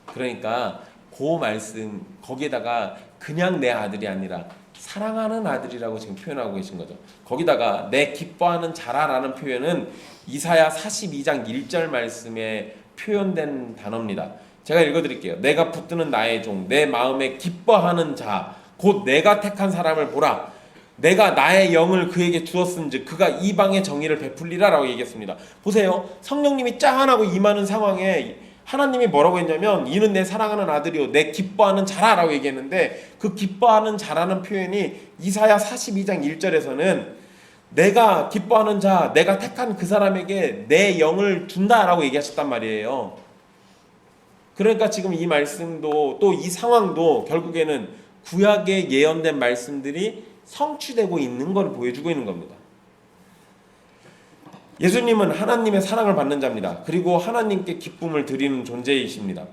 그러니까 그 말씀 거기에다가 그냥 내 아들이 아니라 사랑하는 아들이라고 지금 표현하고 계신 거죠. 거기다가 내 기뻐하는 자라라는 표현은 이사야 42장 1절 말씀에 표현된 단어입니다. 제가 읽어드릴게요. 내가 붙드는 나의 종 내 마음에 기뻐하는 자 곧 내가 택한 사람을 보라. 내가 나의 영을 그에게 주었은즉 그가 이방의 정의를 베풀리라 라고 얘기했습니다. 보세요. 성령님이 짠하고 임하는 상황에 하나님이 뭐라고 했냐면 이는 내 사랑하는 아들이요 내 기뻐하는 자라 라고 얘기했는데 그 기뻐하는 자라는 표현이 이사야 42장 1절에서는 내가 기뻐하는 자 내가 택한 그 사람에게 내 영을 준다 라고 얘기하셨단 말이에요. 그러니까 지금 이 말씀도 또 이 상황도 결국에는 구약에 예언된 말씀들이 성취되고 있는 걸 보여주고 있는 겁니다. 예수님은 하나님의 사랑을 받는 자입니다. 그리고 하나님께 기쁨을 드리는 존재이십니다.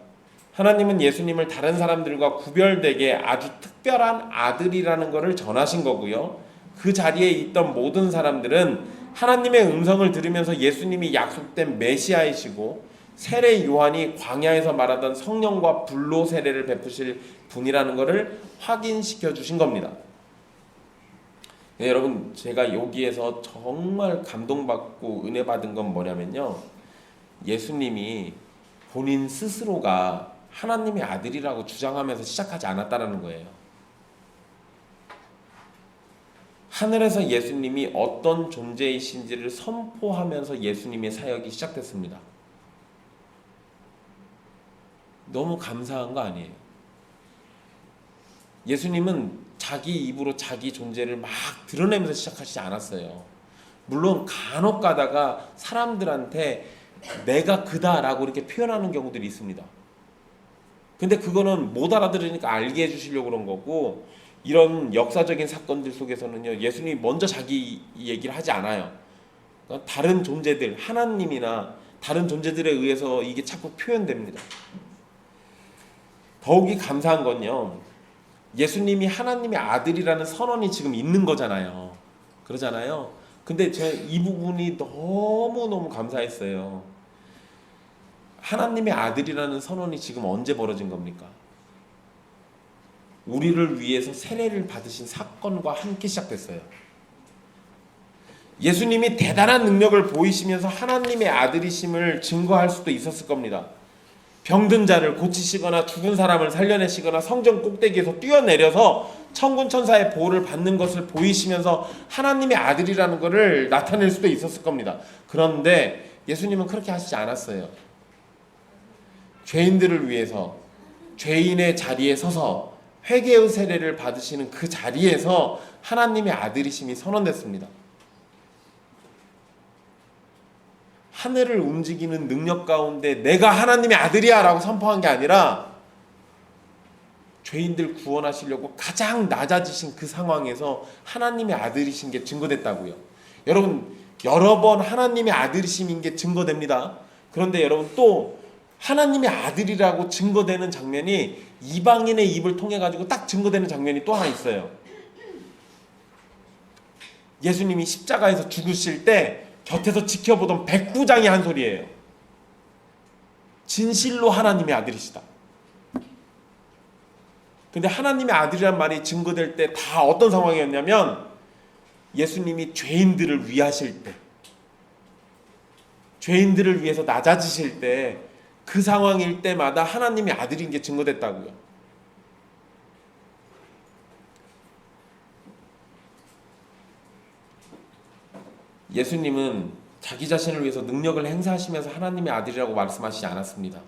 하나님은 예수님을 다른 사람들과 구별되게 아주 특별한 아들이라는 것을 전하신 거고요. 그 자리에 있던 모든 사람들은 하나님의 음성을 들으면서 예수님이 약속된 메시아이시고 세례 요한이 광야에서 말하던 성령과 불로 세례를 베푸실 분이라는 것을 확인시켜 주신 겁니다. 네, 여러분 제가 여기에서 정말 감동받고 은혜 받은 건 뭐냐면요. 예수님이 본인 스스로가 하나님의 아들이라고 주장하면서 시작하지 않았다는 거예요. 하늘에서 예수님이 어떤 존재이신지를 선포하면서 예수님의 사역이 시작됐습니다. 너무 감사한 거 아니에요? 예수님은 자기 입으로 자기 존재를 막 드러내면서 시작하시지 않았어요. 물론 간혹 가다가 사람들한테 내가 그다라고 이렇게 표현하는 경우들이 있습니다. 근데 그거는 못 알아들으니까 알게 해주시려고 그런 거고 이런 역사적인 사건들 속에서는요 예수님이 먼저 자기 얘기를 하지 않아요. 그러니까 다른 존재들 하나님이나 다른 존재들에 의해서 이게 자꾸 표현됩니다. 더욱이 감사한 건요 예수님이 하나님의 아들이라는 선언이 지금 있는 거잖아요. 그러잖아요. 근데 제가 이 부분이 너무너무 감사했어요. 하나님의 아들이라는 선언이 지금 언제 벌어진 겁니까? 우리를 위해서 세례를 받으신 사건과 함께 시작됐어요. 예수님이 대단한 능력을 보이시면서 하나님의 아들이심을 증거할 수도 있었을 겁니다. 병든 자를 고치시거나 죽은 사람을 살려내시거나 성전 꼭대기에서 뛰어내려서 천군 천사의 보호를 받는 것을 보이시면서 하나님의 아들이라는 것을 나타낼 수도 있었을 겁니다. 그런데 예수님은 그렇게 하시지 않았어요. 죄인들을 위해서 죄인의 자리에 서서 회개의 세례를 받으시는 그 자리에서 하나님의 아들이심이 선언됐습니다. 하늘을 움직이는 능력 가운데 내가 하나님의 아들이야 라고 선포한 게 아니라 죄인들 구원하시려고 가장 낮아지신 그 상황에서 하나님의 아들이신 게 증거됐다고요. 여러분 여러 번 하나님의 아들이심인 게 증거됩니다. 그런데 여러분 또 하나님의 아들이라고 증거되는 장면이 이방인의 입을 통해 가지고 딱 증거되는 장면이 또 하나 있어요. 예수님이 십자가에서 죽으실 때 곁에서 지켜보던 백부장이 한 소리예요. 진실로 하나님의 아들이시다. 근데 하나님의 아들이란 말이 증거될 때 다 어떤 상황이었냐면 예수님이 죄인들을 위하실 때 죄인들을 위해서 낮아지실 때 그 상황일 때마다 하나님의 아들인 게 증거됐다고요. 예수님은 자기 자신을 위해서 능력을 행사하시면서 하나님의 아들이라고 말씀하시지 않았습니다.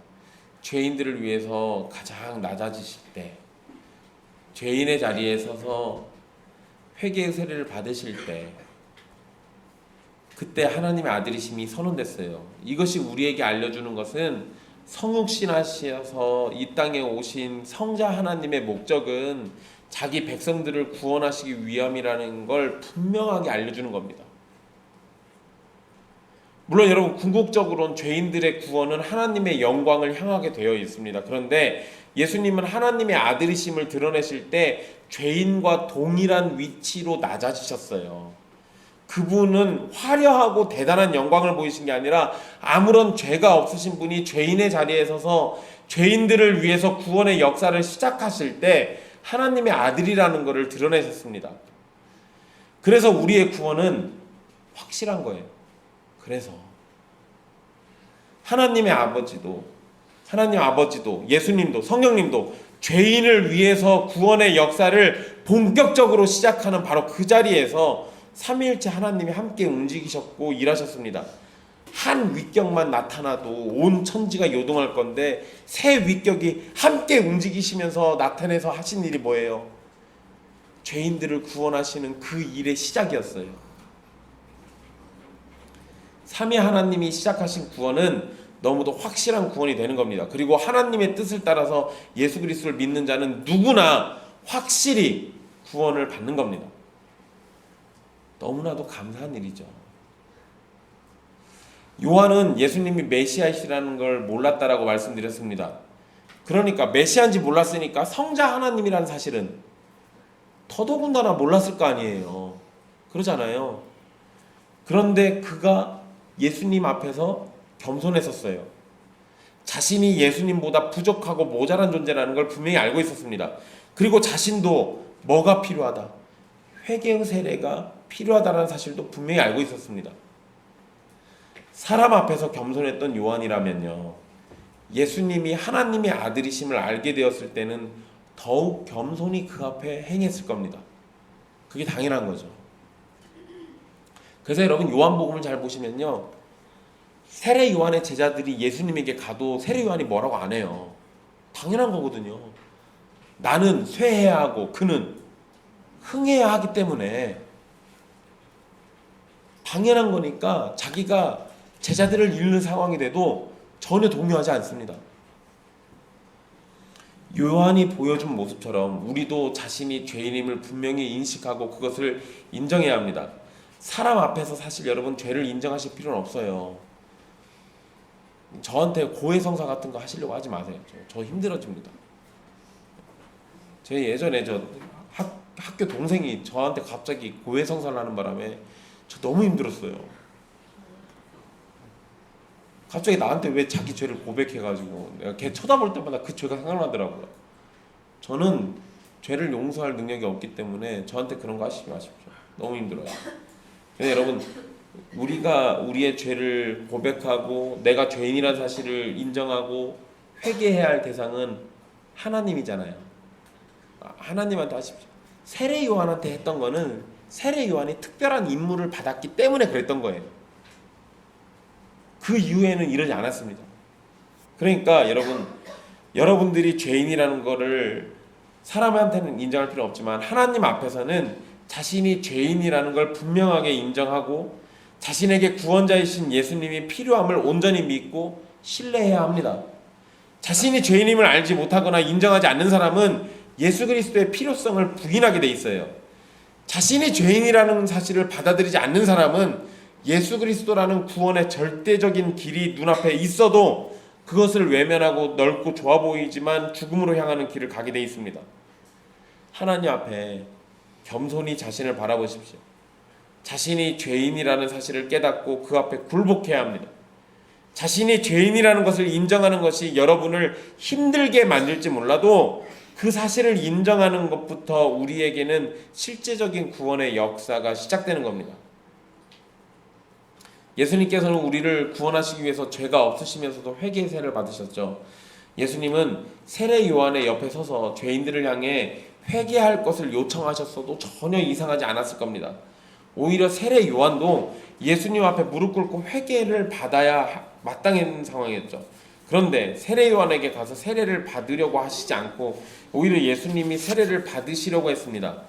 죄인들을 위해서 가장 낮아지실 때 죄인의 자리에 서서 회개의 세례를 받으실 때 그때 하나님의 아들이심이 선언됐어요. 이것이 우리에게 알려주는 것은 성육신하셔서 이 땅에 오신 성자 하나님의 목적은 자기 백성들을 구원하시기 위함이라는 걸 분명하게 알려주는 겁니다. 물론 여러분 궁극적으로는 죄인들의 구원은 하나님의 영광을 향하게 되어 있습니다. 그런데 예수님은 하나님의 아들이심을 드러내실 때 죄인과 동일한 위치로 낮아지셨어요. 그분은 화려하고 대단한 영광을 보이신 게 아니라 아무런 죄가 없으신 분이 죄인의 자리에 서서 죄인들을 위해서 구원의 역사를 시작하실 때 하나님의 아들이라는 것을 드러내셨습니다. 그래서 우리의 구원은 확실한 거예요. 그래서 하나님 아버지도 예수님도 성령님도 죄인을 위해서 구원의 역사를 본격적으로 시작하는 바로 그 자리에서 삼위일체 하나님이 함께 움직이셨고 일하셨습니다. 한 위격만 나타나도 온 천지가 요동할 건데 세 위격이 함께 움직이시면서 나타내서 하신 일이 뭐예요? 죄인들을 구원하시는 그 일의 시작이었어요. 삼위 하나님이 시작하신 구원은 너무도 확실한 구원이 되는 겁니다. 그리고 하나님의 뜻을 따라서 예수 그리스도를 믿는 자는 누구나 확실히 구원을 받는 겁니다. 너무나도 감사한 일이죠. 요한은 예수님이 메시아이시라는 걸 몰랐다라고 말씀드렸습니다. 그러니까 메시아인지 몰랐으니까 성자 하나님이라는 사실은 더더군다나 몰랐을 거 아니에요. 그러잖아요. 그런데 그가 예수님 앞에서 겸손했었어요. 자신이 예수님보다 부족하고 모자란 존재라는 걸 분명히 알고 있었습니다. 그리고 자신도 뭐가 필요하다? 회개의 세례가 필요하다는 사실도 분명히 알고 있었습니다. 사람 앞에서 겸손했던 요한이라면요, 예수님이 하나님의 아들이심을 알게 되었을 때는 더욱 겸손히 그 앞에 행했을 겁니다. 그게 당연한 거죠. 그래서 여러분 요한복음을 잘 보시면요, 세례 요한의 제자들이 예수님에게 가도 세례 요한이 뭐라고 안 해요. 당연한 거거든요. 나는 쇠해야 하고 그는 흥해야 하기 때문에 당연한 거니까 자기가 제자들을 잃는 상황이 돼도 전혀 동요하지 않습니다. 요한이 보여준 모습처럼 우리도 자신이 죄인임을 분명히 인식하고 그것을 인정해야 합니다. 사람 앞에서 사실 여러분 죄를 인정하실 필요는 없어요. 저한테 고해성사 같은 거 하시려고 하지 마세요. 저 힘들어집니다. 제 예전에 학교 동생이 저한테 갑자기 고해성사를 하는 바람에 저 너무 힘들었어요. 갑자기 나한테 왜 자기 죄를 고백해가지고 내가 걔 쳐다볼 때마다 그 죄가 생각나더라고요. 저는 죄를 용서할 능력이 없기 때문에 저한테 그런 거 하시지 마십시오. 너무 힘들어요. 근데 여러분 우리가 우리의 죄를 고백하고 내가 죄인이라는 사실을 인정하고 회개해야 할 대상은 하나님이잖아요. 하나님한테 하십시오. 세례 요한한테 했던 거는 세례 요한이 특별한 임무를 받았기 때문에 그랬던 거예요. 그 이후에는 이러지 않았습니다. 그러니까 여러분들이 죄인이라는 거를 사람한테는 인정할 필요 없지만 하나님 앞에서는 자신이 죄인이라는 걸 분명하게 인정하고 자신에게 구원자이신 예수님이 필요함을 온전히 믿고 신뢰해야 합니다. 자신이 죄인임을 알지 못하거나 인정하지 않는 사람은 예수 그리스도의 필요성을 부인하게 돼 있어요. 자신이 죄인이라는 사실을 받아들이지 않는 사람은 예수 그리스도라는 구원의 절대적인 길이 눈앞에 있어도 그것을 외면하고 넓고 좋아 보이지만 죽음으로 향하는 길을 가게 돼 있습니다. 하나님 앞에 겸손히 자신을 바라보십시오. 자신이 죄인이라는 사실을 깨닫고 그 앞에 굴복해야 합니다. 자신이 죄인이라는 것을 인정하는 것이 여러분을 힘들게 만들지 몰라도 그 사실을 인정하는 것부터 우리에게는 실제적인 구원의 역사가 시작되는 겁니다. 예수님께서는 우리를 구원하시기 위해서 죄가 없으시면서도 회개의 세례를 받으셨죠. 예수님은 세례 요한의 옆에 서서 죄인들을 향해 회개할 것을 요청하셨어도 전혀 이상하지 않았을 겁니다. 오히려 세례 요한도 예수님 앞에 무릎 꿇고 회개를 받아야 마땅한 상황이었죠. 그런데 세례 요한에게 가서 세례를 받으려고 하시지 않고 오히려 예수님이 세례를 받으시려고 했습니다.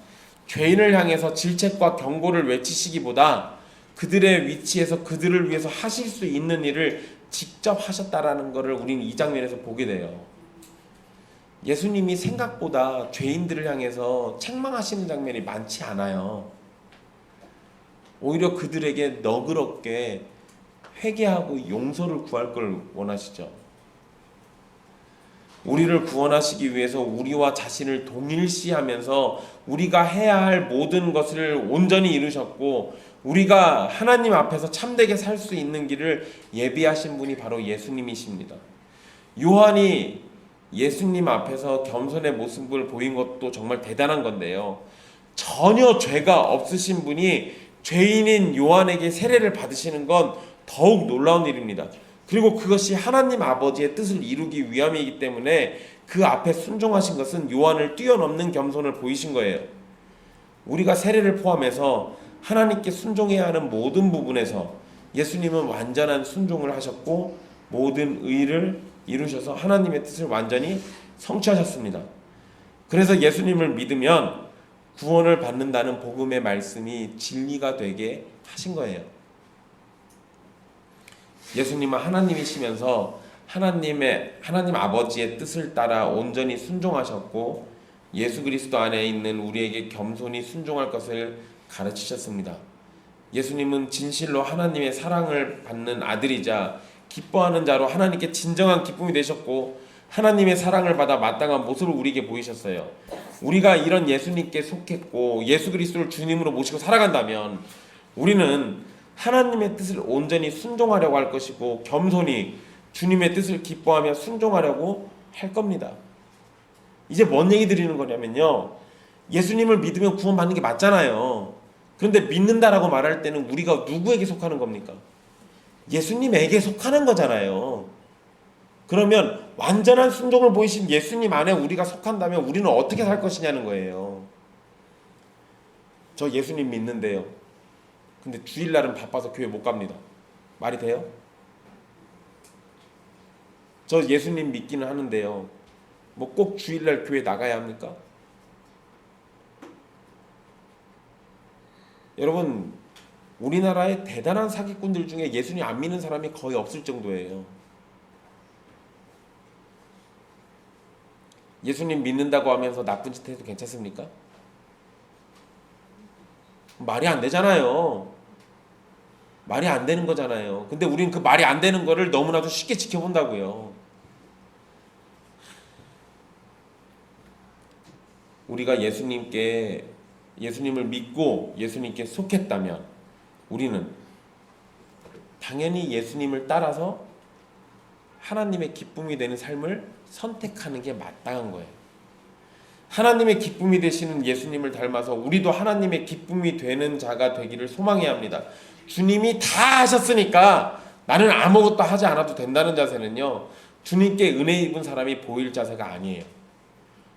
죄인을 향해서 질책과 경고를 외치시기보다 그들의 위치에서 그들을 위해서 하실 수 있는 일을 직접 하셨다라는 것을 우리는 이 장면에서 보게 돼요. 예수님이 생각보다 죄인들을 향해서 책망하시는 장면이 많지 않아요. 오히려 그들에게 너그럽게 회개하고 용서를 구할 걸 원하시죠. 우리를 구원하시기 위해서 우리와 자신을 동일시하면서 우리가 해야 할 모든 것을 온전히 이루셨고 우리가 하나님 앞에서 참되게 살 수 있는 길을 예비하신 분이 바로 예수님이십니다. 요한이 예수님 앞에서 겸손의 모습을 보인 것도 정말 대단한 건데요. 전혀 죄가 없으신 분이 죄인인 요한에게 세례를 받으시는 건 더욱 놀라운 일입니다. 그리고 그것이 하나님 아버지의 뜻을 이루기 위함이기 때문에 그 앞에 순종하신 것은 요한을 뛰어넘는 겸손을 보이신 거예요. 우리가 세례를 포함해서 하나님께 순종해야 하는 모든 부분에서 예수님은 완전한 순종을 하셨고 모든 의를 이루셔서 하나님의 뜻을 완전히 성취하셨습니다. 그래서 예수님을 믿으면 구원을 받는다는 복음의 말씀이 진리가 되게 하신 거예요. 예수님은 하나님이시면서 하나님 아버지의 뜻을 따라 온전히 순종하셨고 예수 그리스도 안에 있는 우리에게 겸손히 순종할 것을 가르치셨습니다. 예수님은 진실로 하나님의 사랑을 받는 아들이자 기뻐하는 자로 하나님께 진정한 기쁨이 되셨고 하나님의 사랑을 받아 마땅한 모습을 우리에게 보이셨어요. 우리가 이런 예수님께 속했고 예수 그리스도를 주님으로 모시고 살아간다면 우리는 하나님의 뜻을 온전히 순종하려고 할 것이고 겸손히 주님의 뜻을 기뻐하며 순종하려고 할 겁니다. 이제 뭔 얘기 드리는 거냐면요. 예수님을 믿으면 구원받는 게 맞잖아요. 그런데 믿는다라고 말할 때는 우리가 누구에게 속하는 겁니까? 예수님에게 속하는 거잖아요. 그러면 완전한 순종을 보이신 예수님 안에 우리가 속한다면 우리는 어떻게 살 것이냐는 거예요. 저 예수님 믿는데요. 근데 주일날은 바빠서 교회 못 갑니다. 말이 돼요? 저 예수님 믿기는 하는데요. 뭐 꼭 주일날 교회 나가야 합니까? 여러분, 우리나라의 대단한 사기꾼들 중에 예수님 안 믿는 사람이 거의 없을 정도예요. 예수님 믿는다고 하면서 나쁜 짓 해도 괜찮습니까? 말이 안 되잖아요. 말이 안 되는 거잖아요. 근데 우리는 그 말이 안 되는 거를 너무나도 쉽게 지켜본다고요. 우리가 예수님을 믿고 예수님께 속했다면 우리는 당연히 예수님을 따라서 하나님의 기쁨이 되는 삶을 선택하는 게 마땅한 거예요. 하나님의 기쁨이 되시는 예수님을 닮아서 우리도 하나님의 기쁨이 되는 자가 되기를 소망해야 합니다. 주님이 다 하셨으니까 나는 아무것도 하지 않아도 된다는 자세는요, 주님께 은혜 입은 사람이 보일 자세가 아니에요.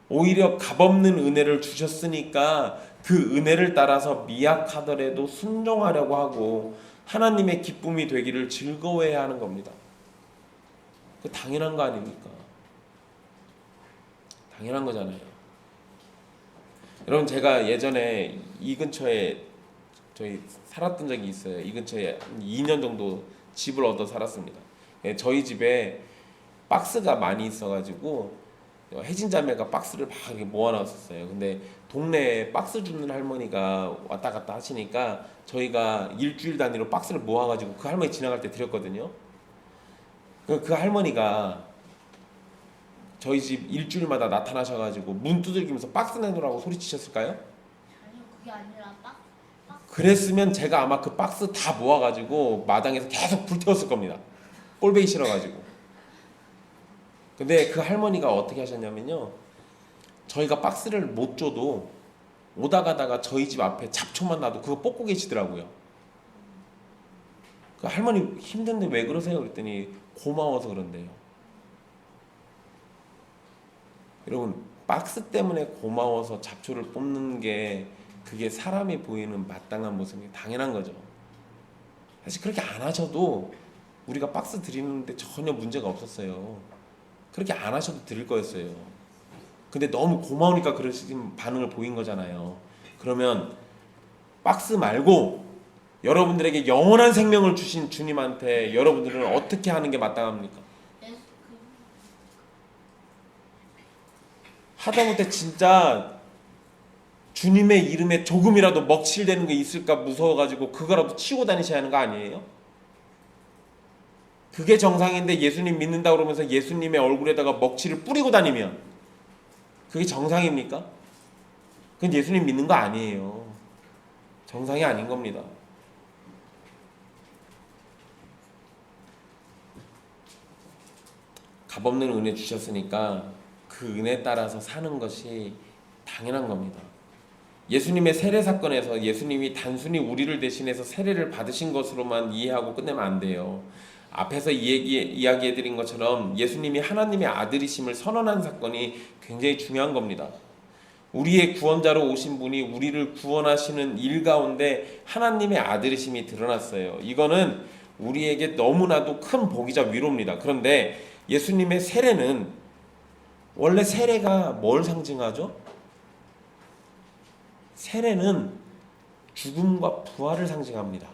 오히려 값없는 은혜를 주셨으니까 그 은혜를 따라서 미약하더라도 순종하려고 하고 하나님의 기쁨이 되기를 즐거워해야 하는 겁니다. 그 당연한 거 아닙니까? 당연한 거잖아요. 여러분, 제가 예전에 이 근처에 저희 살았던 적이 있어요. 이 근처에 한 2년 정도 집을 얻어 살았습니다. 저희 집에 박스가 많이 있어가지고 혜진 자매가 박스를 막 이렇게 모아놨었어요. 근데 동네에 박스 주는 할머니가 왔다 갔다 하시니까 저희가 일주일 단위로 박스를 모아가지고 그 할머니 지나갈 때 드렸거든요. 그 할머니가 저희 집 일주일마다 나타나셔가지고 문 두들기면서 박스 내놓으라고 소리치셨을까요? 아니요, 그게 아니라 그랬으면 제가 아마 그 박스 다 모아가지고 마당에서 계속 불태웠을 겁니다. 꼴배기 싫어가지고. 근데 그 할머니가 어떻게 하셨냐면요, 저희가 박스를 못 줘도 오다 가다가 저희 집 앞에 잡초만 놔도 그거 뽑고 계시더라고요. 그 할머니 힘든데 왜 그러세요? 그랬더니 고마워서 그런데요. 여러분, 박스 때문에 고마워서 잡초를 뽑는 게 그게 사람이 보이는 마땅한 모습이 당연한 거죠. 사실 그렇게 안 하셔도 우리가 박스 드리는데 전혀 문제가 없었어요. 그렇게 안 하셔도 드릴 거였어요. 근데 너무 고마우니까 그러신 반응을 보인 거잖아요. 그러면 박스 말고 여러분들에게 영원한 생명을 주신 주님한테 여러분들은 어떻게 하는 게 마땅합니까? 하다못해 진짜 주님의 이름에 조금이라도 먹칠되는 게 있을까 무서워가지고 그거라도 치고 다니셔야 하는 거 아니에요? 그게 정상인데 예수님 믿는다 그러면서 예수님의 얼굴에다가 먹칠을 뿌리고 다니면 그게 정상입니까? 그건 예수님 믿는 거 아니에요. 정상이 아닌 겁니다. 값없는 은혜 주셨으니까 그 은혜에 따라서 사는 것이 당연한 겁니다. 예수님의 세례 사건에서 예수님이 단순히 우리를 대신해서 세례를 받으신 것으로만 이해하고 끝내면 안 돼요. 앞에서 이야기해드린 것처럼 예수님이 하나님의 아들이심을 선언한 사건이 굉장히 중요한 겁니다. 우리의 구원자로 오신 분이 우리를 구원하시는 일 가운데 하나님의 아들이심이 드러났어요. 이거는 우리에게 너무나도 큰 복이자 위로입니다. 그런데 예수님의 세례는 원래 세례가 뭘 상징하죠? 세례는 죽음과 부활을 상징합니다.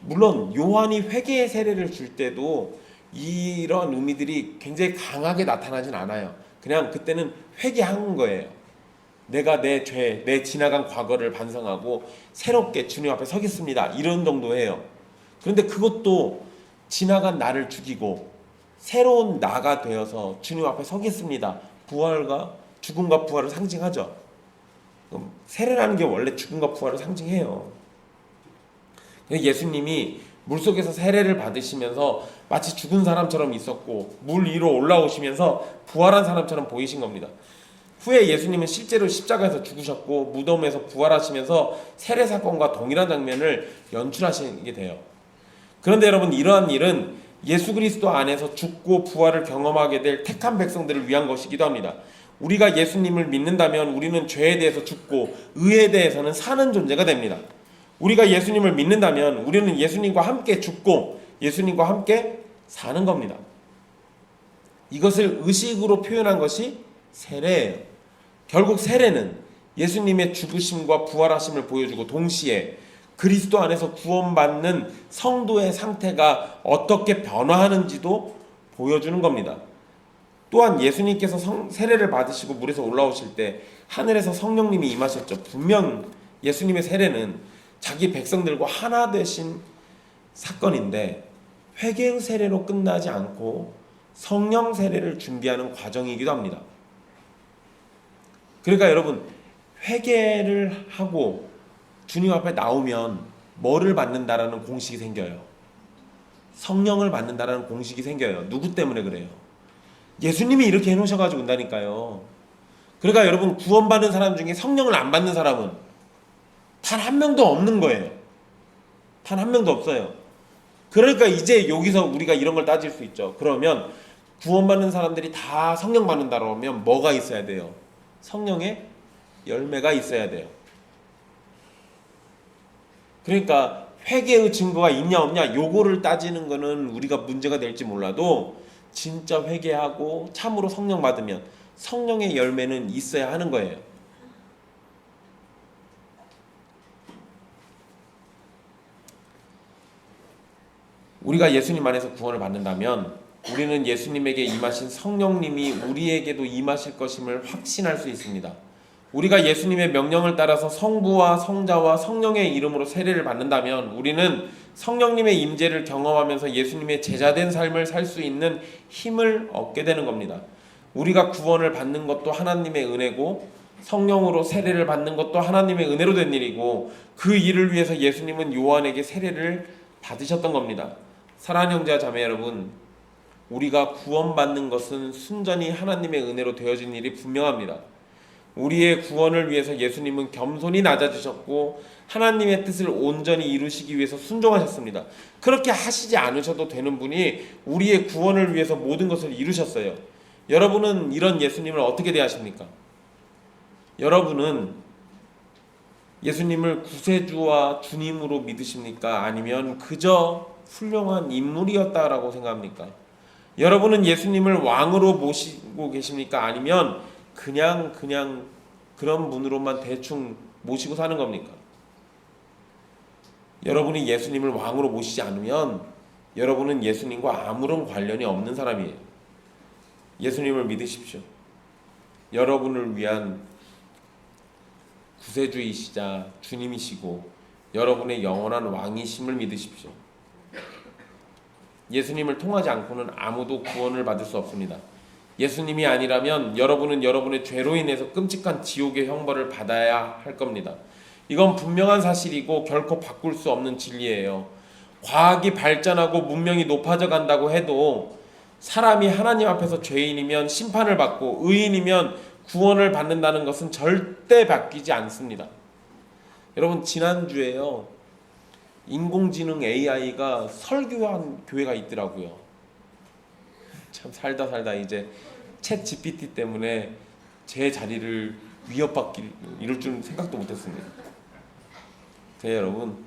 물론 요한이 회개의 세례를 줄 때도 이런 의미들이 굉장히 강하게 나타나진 않아요. 그냥 그때는 회개한 거예요. 내가 내 죄, 내 지나간 과거를 반성하고 새롭게 주님 앞에 서겠습니다. 이런 정도예요. 그런데 그것도 지나간 나를 죽이고 새로운 나가 되어서 주님 앞에 서겠습니다. 부활과 죽음과 부활을 상징하죠. 세례라는 게 원래 죽음과 부활을 상징해요. 예수님이 물속에서 세례를 받으시면서 마치 죽은 사람처럼 있었고 물 위로 올라오시면서 부활한 사람처럼 보이신 겁니다. 후에 예수님은 실제로 십자가에서 죽으셨고 무덤에서 부활하시면서 세례 사건과 동일한 장면을 연출하시게 돼요. 그런데 여러분, 이러한 일은 예수 그리스도 안에서 죽고 부활을 경험하게 될 택한 백성들을 위한 것이기도 합니다. 우리가 예수님을 믿는다면 우리는 죄에 대해서 죽고 의에 대해서는 사는 존재가 됩니다. 우리가 예수님을 믿는다면 우리는 예수님과 함께 죽고 예수님과 함께 사는 겁니다. 이것을 의식으로 표현한 것이 세례예요. 결국 세례는 예수님의 죽으심과 부활하심을 보여주고 동시에 그리스도 안에서 구원받는 성도의 상태가 어떻게 변화하는지도 보여주는 겁니다. 또한 예수님께서 세례를 받으시고 물에서 올라오실 때 하늘에서 성령님이 임하셨죠. 분명 예수님의 세례는 자기 백성들과 하나 되신 사건인데 회개의 세례로 끝나지 않고 성령 세례를 준비하는 과정이기도 합니다. 그러니까 여러분, 회개를 하고 주님 앞에 나오면 뭐를 받는다라는 공식이 생겨요? 성령을 받는다라는 공식이 생겨요. 누구 때문에 그래요? 예수님이 이렇게 해놓으셔가지고 온다니까요. 그러니까 여러분, 구원받은 사람 중에 성령을 안 받는 사람은 단 한 명도 없는 거예요. 단 한 명도 없어요. 그러니까 이제 여기서 우리가 이런 걸 따질 수 있죠. 그러면 구원받는 사람들이 다 성령 받는다고 하면 뭐가 있어야 돼요? 성령의 열매가 있어야 돼요. 그러니까 회개의 증거가 있냐 없냐 요거를 따지는 거는 우리가 문제가 될지 몰라도 진짜 회개하고 참으로 성령 받으면 성령의 열매는 있어야 하는 거예요. 우리가 예수님 안에서 구원을 받는다면 우리는 예수님에게 임하신 성령님이 우리에게도 임하실 것임을 확신할 수 있습니다. 우리가 예수님의 명령을 따라서 성부와 성자와 성령의 이름으로 세례를 받는다면 우리는 성령님의 임재를 경험하면서 예수님의 제자된 삶을 살 수 있는 힘을 얻게 되는 겁니다. 우리가 구원을 받는 것도 하나님의 은혜고 성령으로 세례를 받는 것도 하나님의 은혜로 된 일이고 그 일을 위해서 예수님은 요한에게 세례를 받으셨던 겁니다. 사랑하는 형제와 자매 여러분, 우리가 구원받는 것은 순전히 하나님의 은혜로 되어진 일이 분명합니다. 우리의 구원을 위해서 예수님은 겸손히 낮아지셨고 하나님의 뜻을 온전히 이루시기 위해서 순종하셨습니다. 그렇게 하시지 않으셔도 되는 분이 우리의 구원을 위해서 모든 것을 이루셨어요. 여러분은 이런 예수님을 어떻게 대하십니까? 여러분은 예수님을 구세주와 주님으로 믿으십니까? 아니면 그저 훌륭한 인물이었다라고 생각합니까? 여러분은 예수님을 왕으로 모시고 계십니까? 아니면 그냥 그런 분으로만 대충 모시고 사는 겁니까? 여러분이 예수님을 왕으로 모시지 않으면 여러분은 예수님과 아무런 관련이 없는 사람이에요. 예수님을 믿으십시오. 여러분을 위한 구세주이시자 주님이시고 여러분의 영원한 왕이심을 믿으십시오. 예수님을 통하지 않고는 아무도 구원을 받을 수 없습니다. 예수님이 아니라면 여러분은 여러분의 죄로 인해서 끔찍한 지옥의 형벌을 받아야 할 겁니다. 이건 분명한 사실이고 결코 바꿀 수 없는 진리예요. 과학이 발전하고 문명이 높아져 간다고 해도 사람이 하나님 앞에서 죄인이면 심판을 받고 의인이면 구원을 받는다는 것은 절대 바뀌지 않습니다. 여러분, 지난주에요, 인공지능 AI가 설교한 교회가 있더라고요. 참 살다 이제 챗 GPT 때문에 제 자리를 위협받기 이럴 줄은 생각도 못했습니다. 여러분,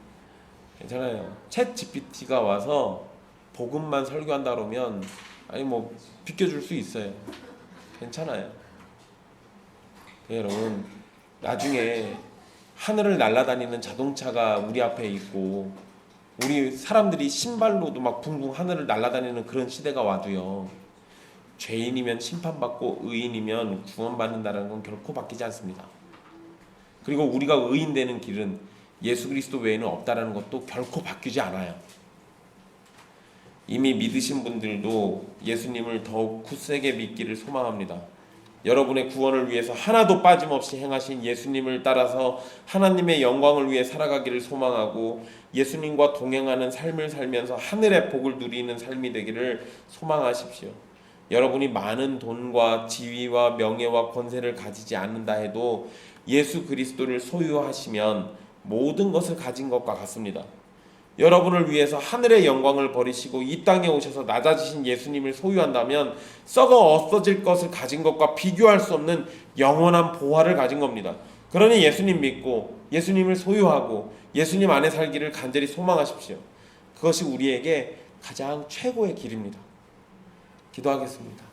괜찮아요. 챗 GPT가 와서 복음만 설교한다 그러면 아니 뭐 비켜줄 수 있어요. 괜찮아요. 여러분, 나중에 하늘을 날아다니는 자동차가 우리 앞에 있고 우리 사람들이 신발로도 막 붕붕 하늘을 날아다니는 그런 시대가 와도요, 죄인이면 심판받고 의인이면 구원받는다는 건 결코 바뀌지 않습니다. 그리고 우리가 의인되는 길은 예수 그리스도 외에는 없다라는 것도 결코 바뀌지 않아요. 이미 믿으신 분들도 예수님을 더욱 굳세게 믿기를 소망합니다. 여러분의 구원을 위해서 하나도 빠짐없이 행하신 예수님을 따라서 하나님의 영광을 위해 살아가기를 소망하고 예수님과 동행하는 삶을 살면서 하늘의 복을 누리는 삶이 되기를 소망하십시오. 여러분이 많은 돈과 지위와 명예와 권세를 가지지 않는다 해도 예수 그리스도를 소유하시면 모든 것을 가진 것과 같습니다. 여러분을 위해서 하늘의 영광을 버리시고 이 땅에 오셔서 낮아지신 예수님을 소유한다면 썩어 없어질 것을 가진 것과 비교할 수 없는 영원한 보화를 가진 겁니다. 그러니 예수님 믿고 예수님을 소유하고 예수님 안에 살기를 간절히 소망하십시오. 그것이 우리에게 가장 최고의 길입니다. 기도하겠습니다.